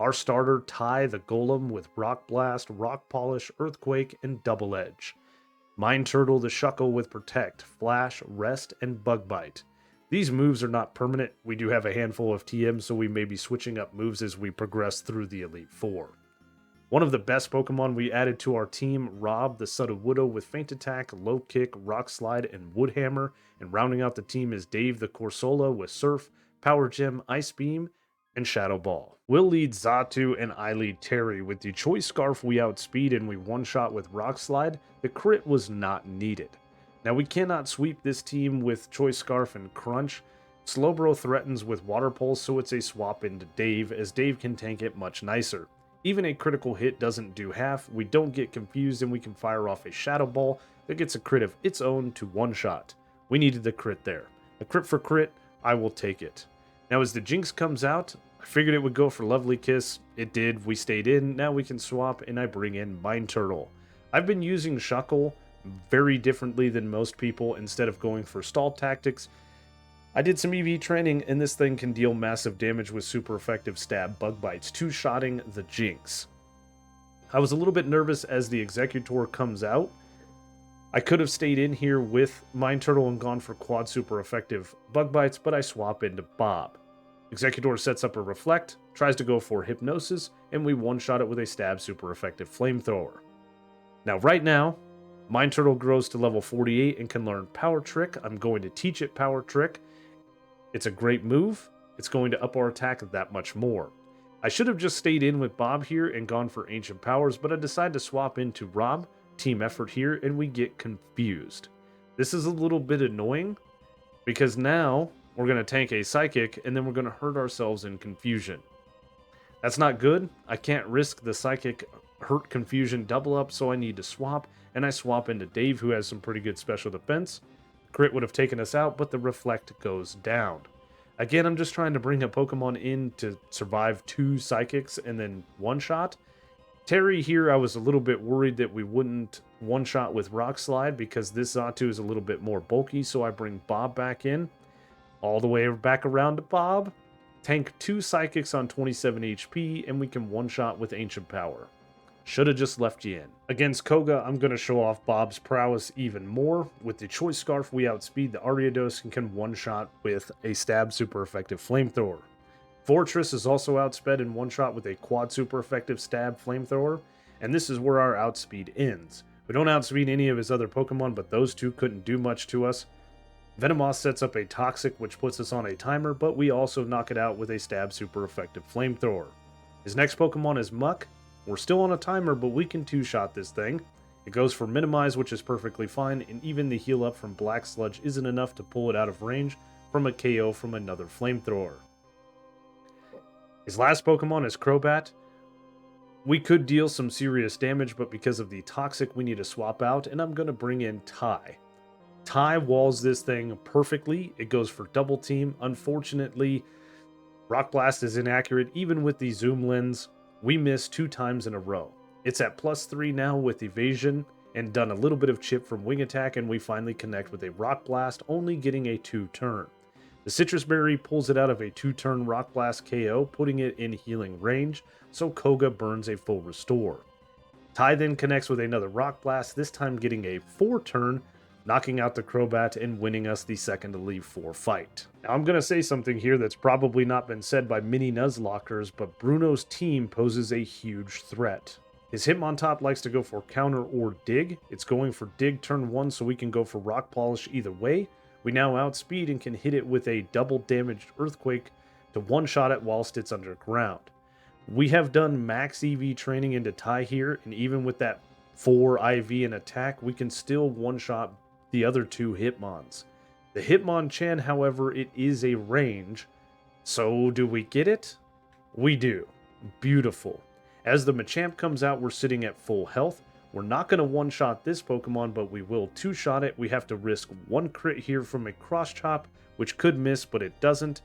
Our starter Ty the Golem with Rock Blast, Rock Polish, Earthquake, and Double Edge. Mind Turtle the Shuckle with Protect, Flash, Rest, and Bug Bite. These moves are not permanent. We do have a handful of TM, so we may be switching up moves as we progress through the Elite Four. One of the best Pokemon we added to our team, Rob the Sudowoodo with Feint Attack, Low Kick, Rock Slide, and Wood Hammer. And rounding out the team is Dave the Corsola with Surf, Power Gem, Ice Beam, and Shadow Ball. Will leads Xatu and I lead Terry. With the Choice Scarf we outspeed and we one-shot with Rock Slide. The crit was not needed. Now we cannot sweep this team with Choice Scarf and Crunch. Slowbro threatens with Water Pulse, so it's a swap into Dave, as Dave can tank it much nicer. Even a critical hit doesn't do half, we don't get confused, and we can fire off a Shadow Ball that gets a crit of its own to one-shot. We needed the crit there. A crit for crit, I will take it. Now as the Jinx comes out, I figured it would go for Lovely Kiss. It did, we stayed in, now we can swap, and I bring in Mind Turtle. I've been using Shuckle very differently than most people. Instead of going for stall tactics, I did some EV training, and this thing can deal massive damage with super effective stab Bug Bites, two-shotting the Jinx. I was a little bit nervous as the Executor comes out. I could have stayed in here with Mind Turtle and gone for quad super effective Bug Bites, but I swap into Bob. Executor sets up a Reflect, tries to go for Hypnosis, and we one-shot it with a stab super effective Flamethrower. Now right now, Mind Turtle grows to level 48 and can learn Power Trick. I'm going to teach it Power Trick. It's a great move. It's going to up our attack that much more. I should have just stayed in with Bob here and gone for Ancient Powers, but I decided to swap into Rob. Team effort here, and we get confused. This is a little bit annoying because now we're going to tank a Psychic and then we're going to hurt ourselves in confusion. That's not good. I can't risk the Psychic hurt confusion double up, so I need to swap, and I swap into Dave, who has some pretty good special defense. Crit would have taken us out, but the Reflect goes down. Again, I'm just trying to bring a Pokemon in to survive two Psychics and then one-shot. Terry here, I was a little bit worried that we wouldn't one-shot with Rock Slide because this Xatu is a little bit more bulky, so I bring Bob back in. All the way back around to Bob. Tank two Psychics on 27 HP, and we can one-shot with Ancient Power. Should have just left you in. Against Koga, I'm going to show off Bob's prowess even more. With the Choice Scarf, we outspeed the Ariados and can one-shot with a stab super effective Flamethrower. Fortress is also outsped in one-shot with a quad super effective stab Flamethrower, and this is where our outspeed ends. We don't outspeed any of his other Pokemon, but those two couldn't do much to us. Venomoth sets up a Toxic, which puts us on a timer, but we also knock it out with a stab super effective Flamethrower. His next Pokemon is Muck. We're still on a timer, but we can two-shot this thing. It goes for Minimize, which is perfectly fine, and even the heal up from Black Sludge isn't enough to pull it out of range from a KO from another Flamethrower. His last Pokemon is Crobat. We could deal some serious damage, but because of the Toxic, we need to swap out, and I'm going to bring in Ty. Ty walls this thing perfectly. It goes for double team. Unfortunately, Rock Blast is inaccurate even with the zoom lens. We missed 2 times in a row. It's at +3 now with evasion and done a little bit of chip from wing attack, and we finally connect with a Rock Blast, only getting a 2-turn. The Citrus Berry pulls it out of a 2-turn Rock Blast KO, putting it in healing range, so Koga burns a full restore. Ty then connects with another Rock Blast, this time getting a 4-turn, knocking out the Crobat and winning us the second to leave 4 fight. Now I'm going to say something here that's probably not been said by many Nuzlockers, but Bruno's team poses a huge threat. His Hitmontop likes to go for counter or dig. It's going for dig turn 1 so we can go for Rock Polish either way. We now outspeed and can hit it with a double damaged Earthquake to one-shot it whilst it's underground. We have done max EV training into Ty here, and even with that 4 IV and attack, we can still one-shot the other 2 Hitmons. The Hitmonchan, however, it is a range. So do we get it? We do. Beautiful. As the Machamp comes out, we're sitting at full health. We're not going to one-shot this Pokemon, but we will 2-shot it. We have to risk 1 crit here from a Cross Chop, which could miss, but it doesn't.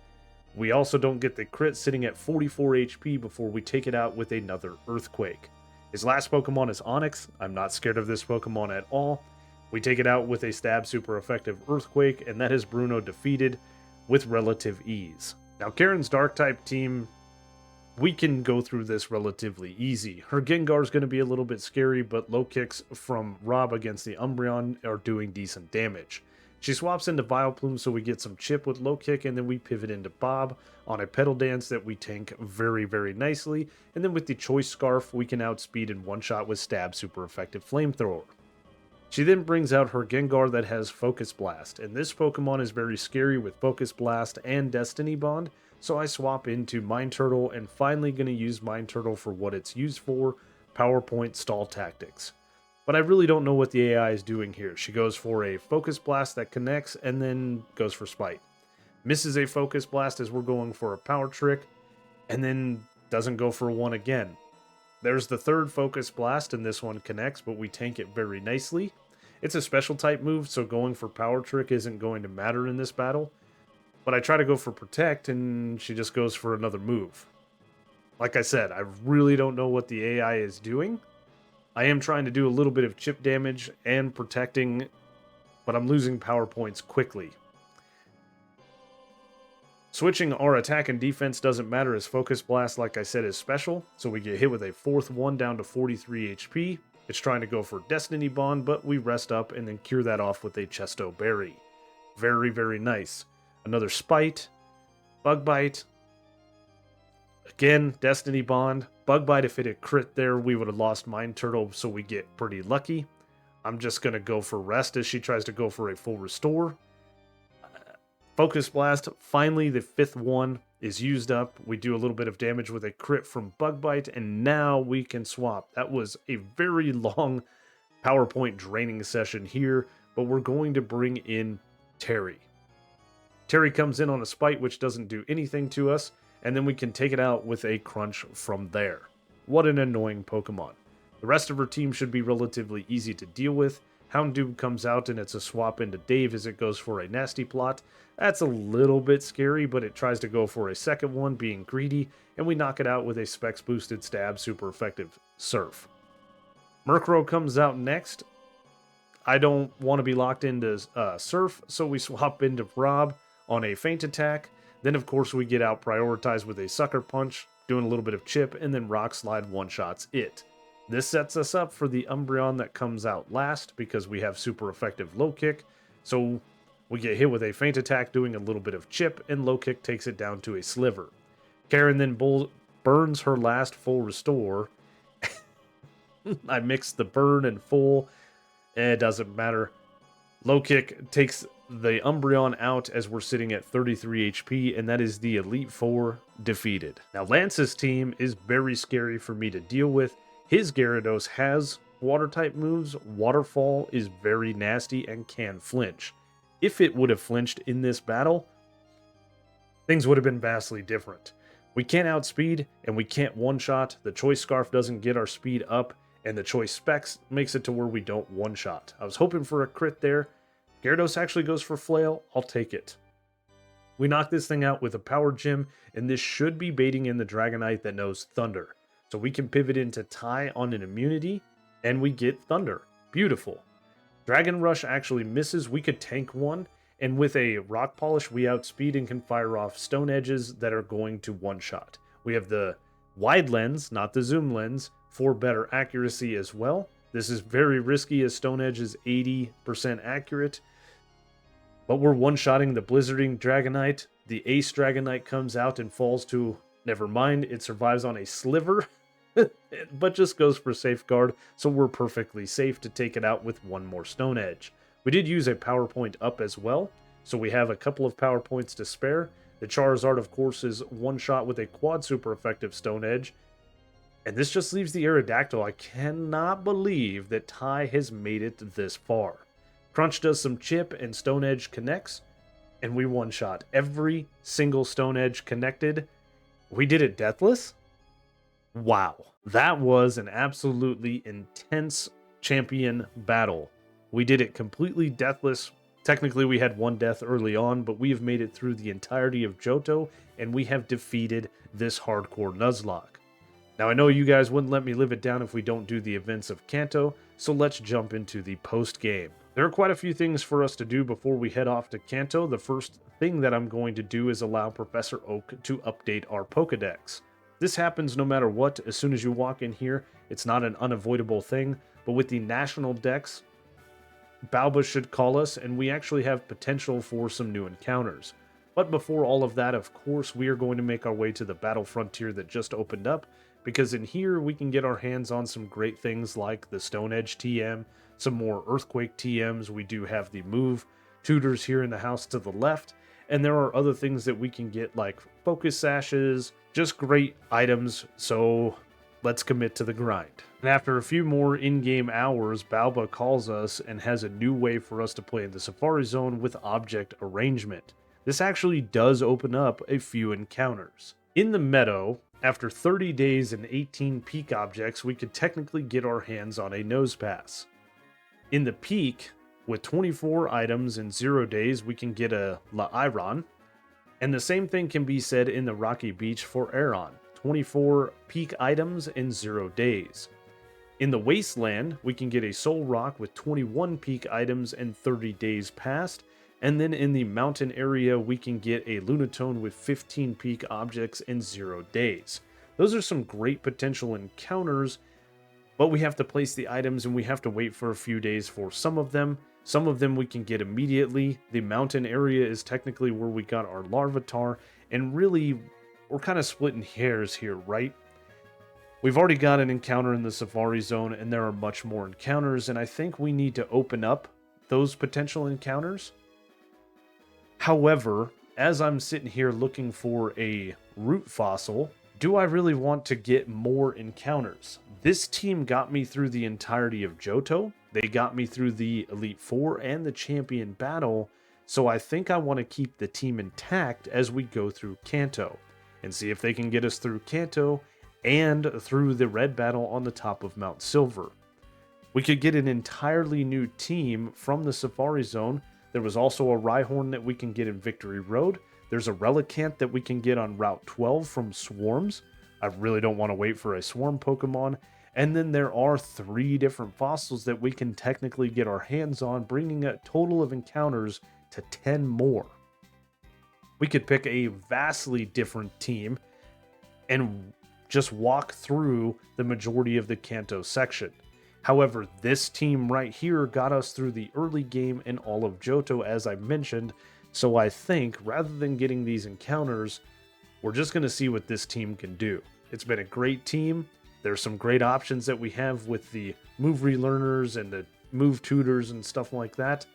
We also don't get the crit, sitting at 44 HP before we take it out with another Earthquake. His last Pokemon is Onix. I'm not scared of this Pokemon at all. We take it out with a stab super effective Earthquake, and that is Bruno defeated with relative ease. Now, Karen's Dark-type team, we can go through this relatively easy. Her Gengar is going to be a little bit scary, but low kicks from Rob against the Umbreon are doing decent damage. She swaps into Vileplume so we get some chip with low kick, and then we pivot into Bob on a Petal Dance that we tank very, very nicely. And then with the Choice Scarf, we can outspeed in one shot with stab super effective Flamethrower. She then brings out her Gengar that has Focus Blast, and this Pokemon is very scary with Focus Blast and Destiny Bond, so I swap into Mind Turtle and finally going to use Mind Turtle for what it's used for, PowerPoint stall tactics. But I really don't know what the AI is doing here. She goes for a Focus Blast that connects and then goes for Spite. Misses a Focus Blast as we're going for a Power Trick, and then doesn't go for one again. There's the third Focus Blast, and this one connects, but we tank it very nicely. It's a special type move, so going for Power Trick isn't going to matter in this battle. But I try to go for Protect, and she just goes for another move. Like I said, I really don't know what the AI is doing. I am trying to do a little bit of chip damage and protecting, but I'm losing power points quickly. Switching our attack and defense doesn't matter as Focus Blast, like I said, is special. So we get hit with a 4th one down to 43 HP. It's trying to go for Destiny Bond, but we rest up and then cure that off with a Chesto Berry. Very, very nice. Another Spite. Bug Bite. Again, Destiny Bond. Bug Bite, if it had crit there, we would have lost Mind Turtle, so we get pretty lucky. I'm just going to go for Rest as she tries to go for a full restore. Focus Blast, finally the 5th one is used up. We do a little bit of damage with a crit from Bug Bite, and now we can swap. That was a very long PowerPoint draining session here, but we're going to bring in Terry. Terry comes in on a Spite, which doesn't do anything to us, and then we can take it out with a Crunch from there. What an annoying Pokemon. The rest of her team should be relatively easy to deal with. Houndoom comes out and it's a swap into Dave as it goes for a Nasty Plot. That's a little bit scary, but it tries to go for a second one, being greedy, and we knock it out with a Specs boosted stab, super effective Surf. Murkrow comes out next. I don't want to be locked into Surf, so we swap into Rob on a Feint Attack. Then, of course, we get out prioritized with a Sucker Punch, doing a little bit of chip, and then Rock Slide one-shots it. This sets us up for the Umbreon that comes out last because we have super effective Low Kick. So we get hit with a Feint Attack doing a little bit of chip, and Low Kick takes it down to a Sliver. Karen then burns her last full restore. I mixed the burn and full. It doesn't matter. Low Kick takes the Umbreon out as we're sitting at 33 HP, and that is the Elite Four defeated. Now, Lance's team is very scary for me to deal with. His Gyarados has Water-type moves. Waterfall is very nasty and can flinch. If it would have flinched in this battle, things would have been vastly different. We can't outspeed, and we can't one-shot. The Choice Scarf doesn't get our speed up, and the Choice Specs makes it to where we don't one-shot. I was hoping for a crit there, Gyarados actually goes for Flail. I'll take it. We knock this thing out with a Power Gem, and this should be baiting in the Dragonite that knows Thunder. So we can pivot into Tie on an immunity, and we get Thunder. Beautiful. Dragon Rush actually misses. We could tank one, and with a Rock Polish, we outspeed and can fire off Stone Edges that are going to one-shot. We have the Wide Lens, not the Zoom Lens, for better accuracy as well. This is very risky as Stone Edge is 80% accurate. But we're one-shotting the Blizzarding Dragonite. The Ace Dragonite comes out and falls to... Never mind, it survives on a Sliver. But just goes for Safeguard, so we're perfectly safe to take it out with one more Stone Edge. We did use a Power Point up as well, so we have a couple of Power Points to spare. The Charizard, of course, is one-shot with a quad super effective Stone Edge. And this just leaves the Aerodactyl. I cannot believe that Ty has made it this far. Crunch does some chip and Stone Edge connects, and we one-shot. Every single Stone Edge connected. We did it deathless? Wow. That was an absolutely intense champion battle. We did it completely deathless. Technically, we had one death early on, but we have made it through the entirety of Johto, and we have defeated this hardcore Nuzlocke. Now, I know you guys wouldn't let me live it down if we don't do the events of Kanto, so let's jump into the post-game. There are quite a few things for us to do before we head off to Kanto. The first thing that I'm going to do is allow Professor Oak to update our Pokedex. This happens no matter what. As soon as you walk in here, it's not an unavoidable thing, but with the National Dex, Balba should call us, and we actually have potential for some new encounters. But before all of that, of course, we are going to make our way to the Battle Frontier that just opened up, because in here we can get our hands on some great things like the Stone Edge TM, some more Earthquake TMs. We do have the move tutors here in the house to the left, and there are other things that we can get like Focus Sashes, just great items, so let's commit to the grind. And after a few more in-game hours, Balba calls us and has a new way for us to play in the Safari Zone with object arrangement. This actually does open up a few encounters. In the meadow, after 30 days and 18 peak objects, we could technically get our hands on a Nose Pass. In the peak, with 24 items in 0 days, we can get a Lairon. And the same thing can be said in the Rocky Beach for Aeron. 24 peak items in 0 days. In the Wasteland, we can get a Soul Rock with 21 peak items and 30 days past. And then in the mountain area, we can get a Lunatone with 15 peak objects in 0 days. Those are some great potential encounters, but we have to place the items and we have to wait for a few days for some of them. Some of them we can get immediately. The mountain area is technically where we got our Larvitar, and really, we're kind of splitting hairs here, right? We've already got an encounter in the Safari Zone, and there are much more encounters, and I think we need to open up those potential encounters. However, as I'm sitting here looking for a root fossil, do I really want to get more encounters? This team got me through the entirety of Johto. They got me through the Elite Four and the Champion Battle, so I think I want to keep the team intact as we go through Kanto, and see if they can get us through Kanto and through the Red Battle on the top of Mount Silver. We could get an entirely new team from the Safari Zone. There was also a Rhyhorn that we can get in Victory Road. There's a Relicanth that we can get on Route 12 from Swarms. I really don't want to wait for a Swarm Pokemon. And then there are 3 different fossils that we can technically get our hands on, bringing a total of encounters to 10 more. We could pick a vastly different team and just walk through the majority of the Kanto section. However, this team right here got us through the early game and all of Johto, as I mentioned, so I think rather than getting these encounters, we're just going to see what this team can do. It's been a great team. There's some great options that we have with the move relearners and the move tutors and stuff like that.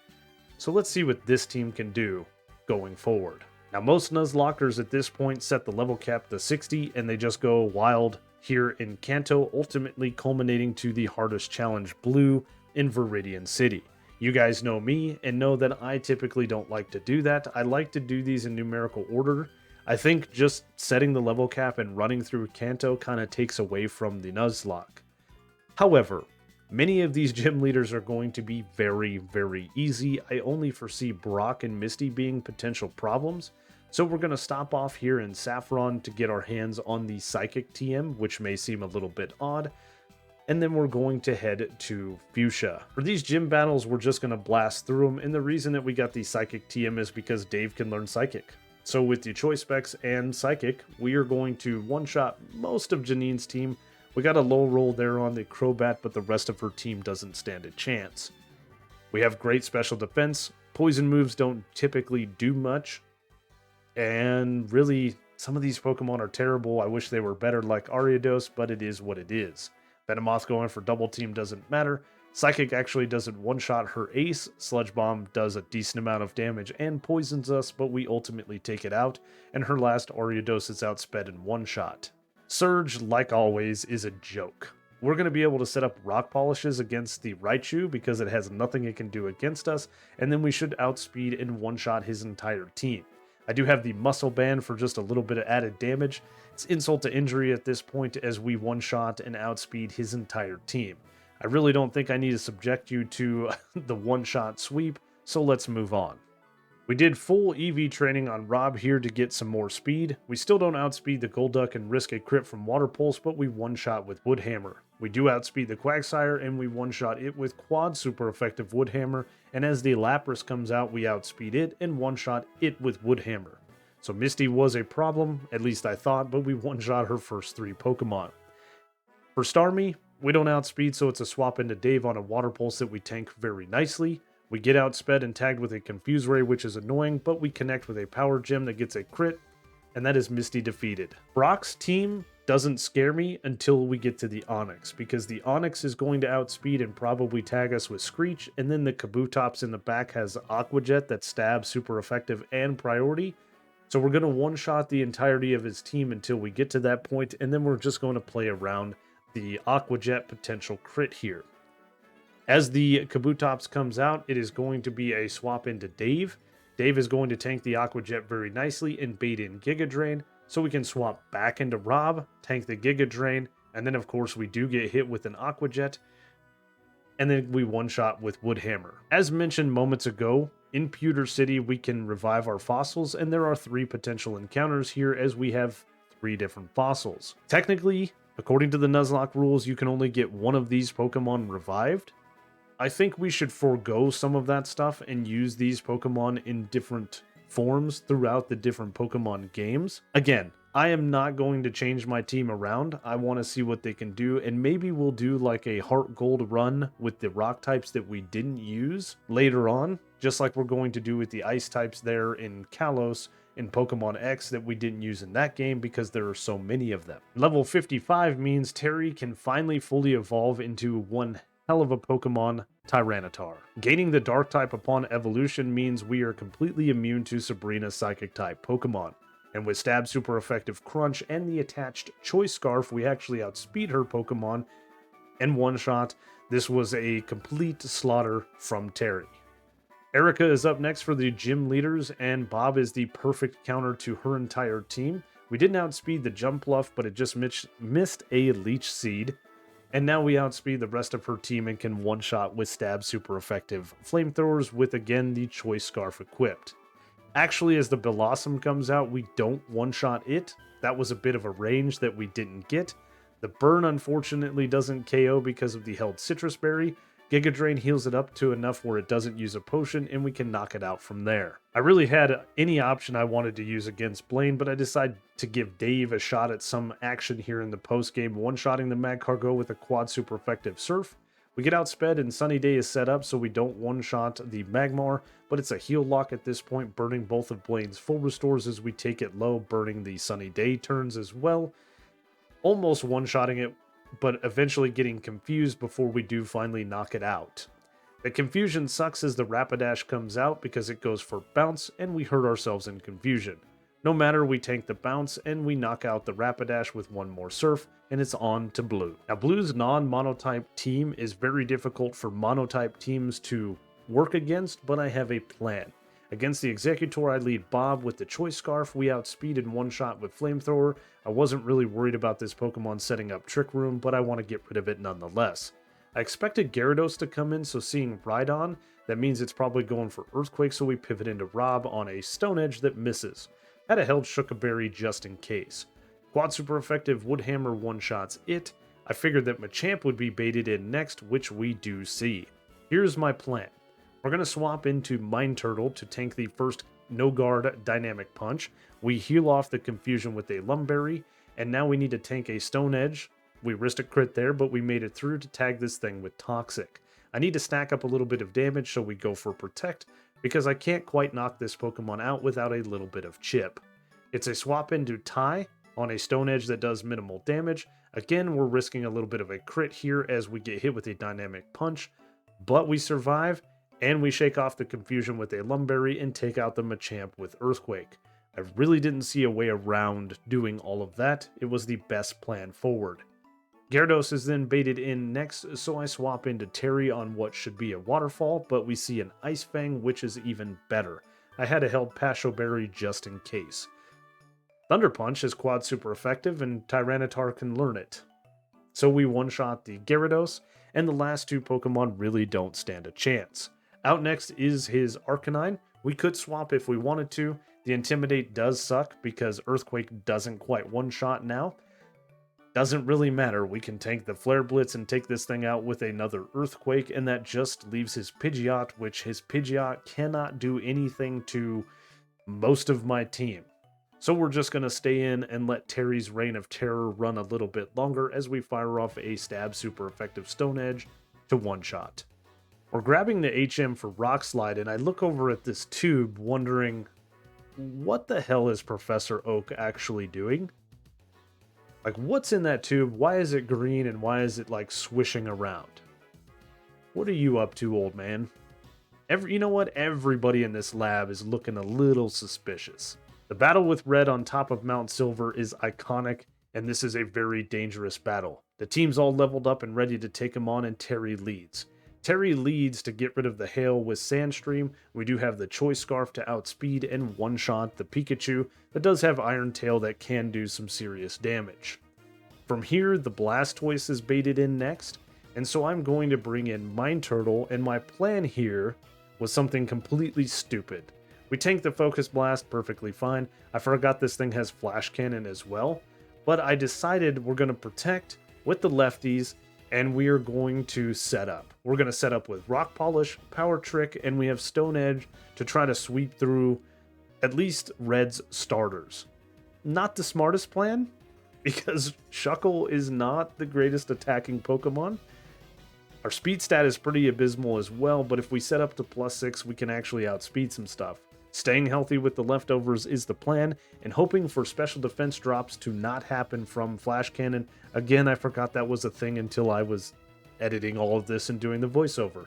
So let's see what this team can do going forward. Now, most Nuzlockers at this point set the level cap to 60 and they just go wild here in Kanto, ultimately culminating to the hardest challenge blue in Viridian City. You guys know me and know that I typically don't like to do that. I like to do these in numerical order. I think just setting the level cap and running through Kanto kind of takes away from the Nuzlocke. However, Many of these gym leaders are going to be very, very easy. I only foresee Brock and Misty being potential problems. So we're going to stop off here in Saffron to get our hands on the Psychic TM, which may seem a little bit odd. And then we're going to head to Fuchsia. For these gym battles, we're just going to blast through them. And the reason that we got the Psychic TM is because Dave can learn Psychic. So with the Choice Specs and Psychic, we are going to one-shot most of Janine's team. We got a low roll there on the Crobat, but the rest of her team doesn't stand a chance. We have great special defense. Poison moves don't typically do much. And really, some of these Pokemon are terrible. I wish they were better like Ariados, but it is what it is. Venomoth going for double team doesn't matter. Psychic actually doesn't one-shot her ace. Sludge Bomb does a decent amount of damage and poisons us, but we ultimately take it out. And her last Ariados is outsped in one shot. Surge, like always, is a joke. We're going to be able to set up rock polishes against the Raichu because it has nothing it can do against us, and then we should outspeed and one-shot his entire team. I do have the Muscle Band for just a little bit of added damage. It's insult to injury at this point as we one-shot and outspeed his entire team. I really don't think I need to subject you to the one-shot sweep, so let's move on. We did full EV training on Rob here to get some more speed. We still don't outspeed the Golduck and risk a crit from Water Pulse, but we one-shot with Wood Hammer. We do outspeed the Quagsire, and we one-shot it with Quad Super Effective Wood Hammer, and as the Lapras comes out, we outspeed it and one-shot it with Wood Hammer. So Misty was a problem, at least I thought, but we one-shot her first 3 Pokemon. For Starmie, we don't outspeed, so it's a swap into Dave on a Water Pulse that we tank very nicely. We get outsped and tagged with a Confuse Ray, which is annoying, but we connect with a Power Gem that gets a crit, and that is Misty defeated. Brock's team doesn't scare me until we get to the Onix, because the Onix is going to outspeed and probably tag us with Screech, and then the Kabutops in the back has Aqua Jet that stabs super effective and priority. So we're going to one-shot the entirety of his team until we get to that point, and then we're just going to play around the Aqua Jet potential crit here. As the Kabutops comes out, it is going to be a swap into Dave. Dave is going to tank the Aqua Jet very nicely and bait in Giga Drain, so we can swap back into Rob, tank the Giga Drain, and then of course we do get hit with an Aqua Jet, and then we one-shot with Wood Hammer. As mentioned moments ago, in Pewter City we can revive our fossils, and there are 3 potential encounters here as we have 3 different fossils. Technically, according to the Nuzlocke rules, you can only get one of these Pokemon revived. I think we should forego some of that stuff and use these Pokemon in different forms throughout the different Pokemon games. Again, I am not going to change my team around. I want to see what they can do, and maybe we'll do like a Heart Gold run with the rock types that we didn't use later on, just like we're going to do with the ice types there in Kalos in Pokemon X that we didn't use in that game because there are so many of them. Level 55 means Terry can finally fully evolve into one hell of a Pokemon, Tyranitar. Gaining the Dark type upon evolution means we are completely immune to Sabrina's Psychic type Pokemon. And with Stab Super Effective Crunch and the attached Choice Scarf, we actually outspeed her Pokemon and one-shot. This was a complete slaughter from Terry. Erica is up next for the gym leaders, and Bob is the perfect counter to her entire team. We didn't outspeed the Jump Bluff, but it just missed a Leech Seed. And now we outspeed the rest of her team and can one-shot with Stab Super Effective Flamethrowers with, again, the Choice Scarf equipped. Actually, as the Blossom comes out, we don't one-shot it. That was a bit of a range that we didn't get. The Burn, unfortunately, doesn't KO because of the held Citrus Berry. Giga Drain heals it up to enough where it doesn't use a potion, and we can knock it out from there. I really had any option I wanted to use against Blaine, but I decided to give Dave a shot at some action here in the post-game, one-shotting the Magcargo with a Quad Super Effective Surf. We get outsped, and Sunny Day is set up so we don't one-shot the Magmar, but it's a heal lock at this point, burning both of Blaine's full restores as we take it low, burning the Sunny Day turns as well. Almost one-shotting it, but eventually getting confused before we do finally knock it out. The confusion sucks as the Rapidash comes out because it goes for bounce and we hurt ourselves in confusion. No matter, we tank the bounce and we knock out the Rapidash with one more surf, and it's on to Blue. Now Blue's non-monotype team is very difficult for monotype teams to work against, but I have a plan. Against the Executor, I lead Bob with the Choice Scarf. We outspeed in one shot with Flamethrower. I wasn't really worried about this Pokemon setting up Trick Room, but I want to get rid of it nonetheless. I expected Gyarados to come in, so seeing Rhydon, that means it's probably going for Earthquake, so we pivot into Rob on a Stone Edge that misses. Had a held Shookaberry just in case. Quad Super Effective Wood Hammer one-shots it. I figured that Machamp would be baited in next, which we do see. Here's my plan. We're going to swap into Mine Turtle to tank the first No Guard Dynamic Punch. We heal off the confusion with a Lumberry, and now we need to tank a Stone Edge. We risked a crit there, but we made it through to tag this thing with Toxic. I need to stack up a little bit of damage, so we go for Protect, because I can't quite knock this Pokemon out without a little bit of chip. It's a swap into Tie on a Stone Edge that does minimal damage. Again, we're risking a little bit of a crit here as we get hit with a Dynamic Punch, but we survive, and we shake off the confusion with a Lumberry and take out the Machamp with Earthquake. I really didn't see a way around doing all of that. It was the best plan forward. Gyarados is then baited in next, so I swap into Terry on what should be a Waterfall, but we see an Ice Fang, which is even better. I had a held Pasho Berry just in case. Thunder Punch is quad super effective, and Tyranitar can learn it. So we one-shot the Gyarados, and the last two Pokemon really don't stand a chance. Out next is his Arcanine. We could swap if we wanted to. The Intimidate does suck because Earthquake doesn't quite one-shot now. Doesn't really matter. We can tank the Flare Blitz and take this thing out with another Earthquake, and that just leaves his Pidgeot, which his Pidgeot cannot do anything to most of my team. So we're just going to stay in and let Terry's Reign of Terror run a little bit longer as we fire off a Stab super effective Stone Edge to one-shot. We're grabbing the HM for Rock Slide, and I look over at this tube wondering, what the hell is Professor Oak actually doing? Like, what's in that tube? Why is it green and why is it like swishing around? What are you up to, old man? You know what? Everybody in this lab is looking a little suspicious. The battle with Red on top of Mount Silver is iconic, and this is a very dangerous battle. The team's all leveled up and ready to take him on, and Terry leads. Terry leads to get rid of the Hail with Sandstream. We do have the Choice Scarf to outspeed and one-shot the Pikachu that does have Iron Tail that can do some serious damage. From here, the Blastoise is baited in next, and so I'm going to bring in Mine Turtle, and my plan here was something completely stupid. We tank the Focus Blast perfectly fine. I forgot this thing has Flash Cannon as well, but I decided we're going to protect with the lefties, and we are going to set up. We're going to set up with Rock Polish, Power Trick, and we have Stone Edge to try to sweep through at least Red's starters. Not the smartest plan, because Shuckle is not the greatest attacking Pokemon. Our speed stat is pretty abysmal as well, but if we set up to +6, we can actually outspeed some stuff. Staying healthy with the leftovers is the plan, and hoping for special defense drops to not happen from Flash Cannon. Again, I forgot that was a thing until I was editing all of this and doing the voiceover.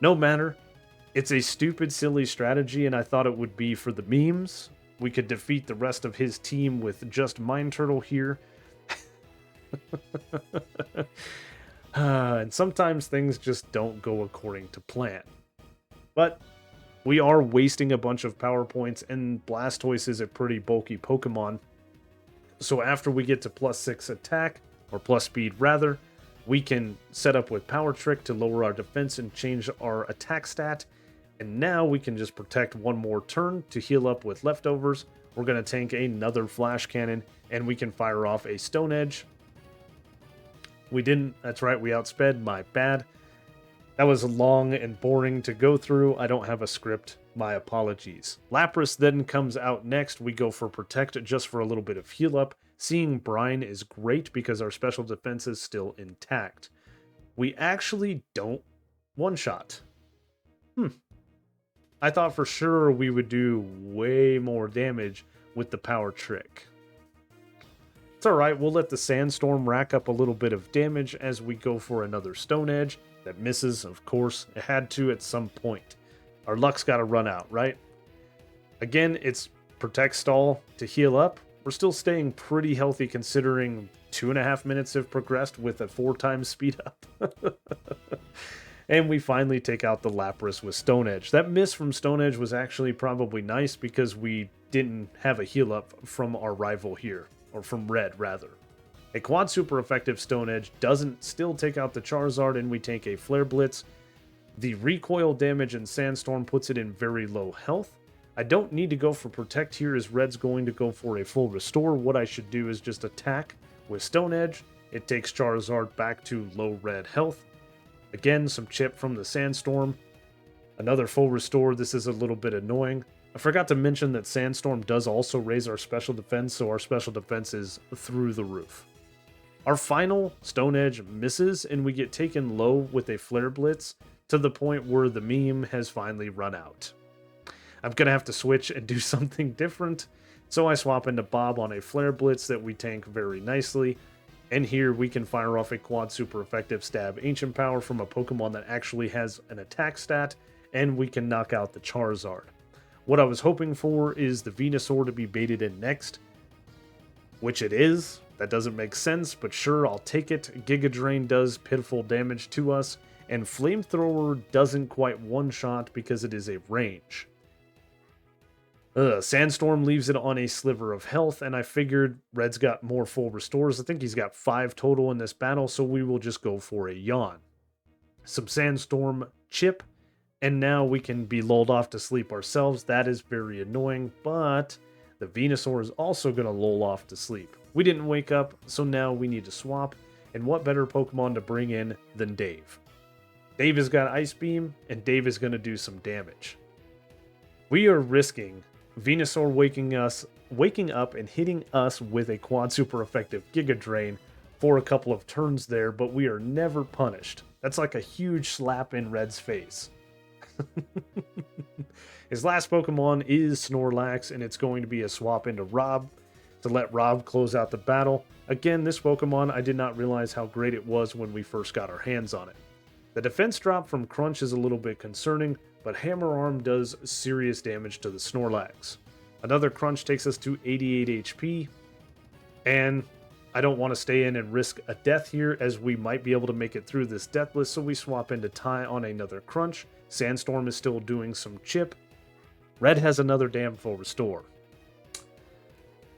No matter, it's a stupid, silly strategy, and I thought it would be for the memes. We could defeat the rest of his team with just Mine Turtle here. And sometimes things just don't go according to plan. But we are wasting a bunch of power points, and Blastoise is a pretty bulky Pokemon. So after we get to +6 attack, or plus speed rather, we can set up with Power Trick to lower our defense and change our attack stat. And now we can just protect one more turn to heal up with leftovers. We're going to tank another Flash Cannon, and we can fire off a Stone Edge. We didn't. That's right, we outsped. My bad. That was long and boring to go through. I don't have a script. My apologies. Lapras then comes out next. We go for Protect just for a little bit of heal up. Seeing Brine is great because our special defense is still intact. We actually don't one-shot. I thought for sure we would do way more damage with the Power Trick. It's alright, we'll let the Sandstorm rack up a little bit of damage as we go for another Stone Edge. That misses, of course. It had to at some point. Our luck's got to run out, right? Again, it's Protect Stall to heal up. We're still staying pretty healthy considering 2.5 minutes have progressed with a 4x speed up. And we finally take out the Lapras with Stone Edge. That miss from Stone Edge was actually probably nice because we didn't have a heal up from our rival here. Or from Red, rather. A quad super effective Stone Edge doesn't still take out the Charizard, and we take a Flare Blitz. The recoil damage in Sandstorm puts it in very low health. I don't need to go for Protect here, as Red's going to go for a full Restore. What I should do is just attack with Stone Edge. It takes Charizard back to low red health. Again, some chip from the Sandstorm. Another full Restore. This is a little bit annoying. I forgot to mention that Sandstorm does also raise our special defense, so our special defense is through the roof. Our final Stone Edge misses, and we get taken low with a Flare Blitz to the point where the meme has finally run out. I'm going to have to switch and do something different, so I swap into Bob on a Flare Blitz that we tank very nicely, and here we can fire off a quad super effective Stab Ancient Power from a Pokemon that actually has an attack stat, and we can knock out the Charizard. What I was hoping for is the Venusaur to be baited in next, which it is. That doesn't make sense, but sure, I'll take it. Giga Drain does pitiful damage to us, and Flamethrower doesn't quite one-shot because it is a range. Sandstorm leaves it on a sliver of health, and I figured Red's got more full restores. I think he's got 5 total in this battle, so we will just go for a Yawn. Some Sandstorm chip, and now we can be lulled off to sleep ourselves. That is very annoying, but the Venusaur is also going to lull off to sleep. We didn't wake up, so now we need to swap, and what better Pokemon to bring in than Dave? Dave has got Ice Beam, and Dave is going to do some damage. We are risking Venusaur waking up and hitting us with a quad super effective Giga Drain for a couple of turns there, but we are never punished. That's like a huge slap in Red's face. His last Pokemon is Snorlax, and it's going to be a swap into Rob to let Rob close out the battle. Again, this Pokemon, I did not realize how great it was when we first got our hands on it. The defense drop from Crunch is a little bit concerning, but Hammer Arm does serious damage to the Snorlax. Another Crunch takes us to 88 HP, and I don't want to stay in and risk a death here, as we might be able to make it through this deathless, so we swap into Tie on another Crunch. Sandstorm is still doing some chip. Red has another damn full restore.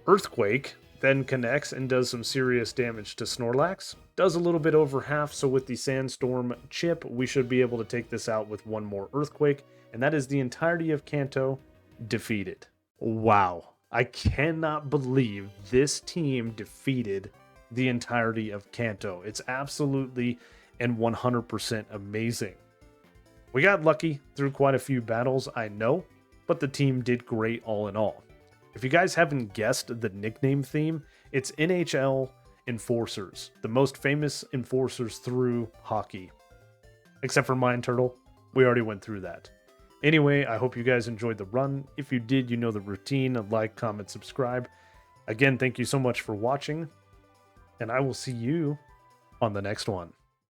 Earthquake then connects and does some serious damage to Snorlax. Does a little bit over half, so with the Sandstorm chip, we should be able to take this out with one more Earthquake, and that is the entirety of Kanto defeated. Wow. I cannot believe this team defeated the entirety of Kanto. It's absolutely and 100% amazing. We got lucky through quite a few battles, I know, but the team did great all in all. If you guys haven't guessed the nickname theme, it's NHL Enforcers, the most famous enforcers through hockey. Except for Mine Turtle, we already went through that. Anyway, I hope you guys enjoyed the run. If you did, you know the routine. Like, comment, subscribe. Again, thank you so much for watching, and I will see you on the next one.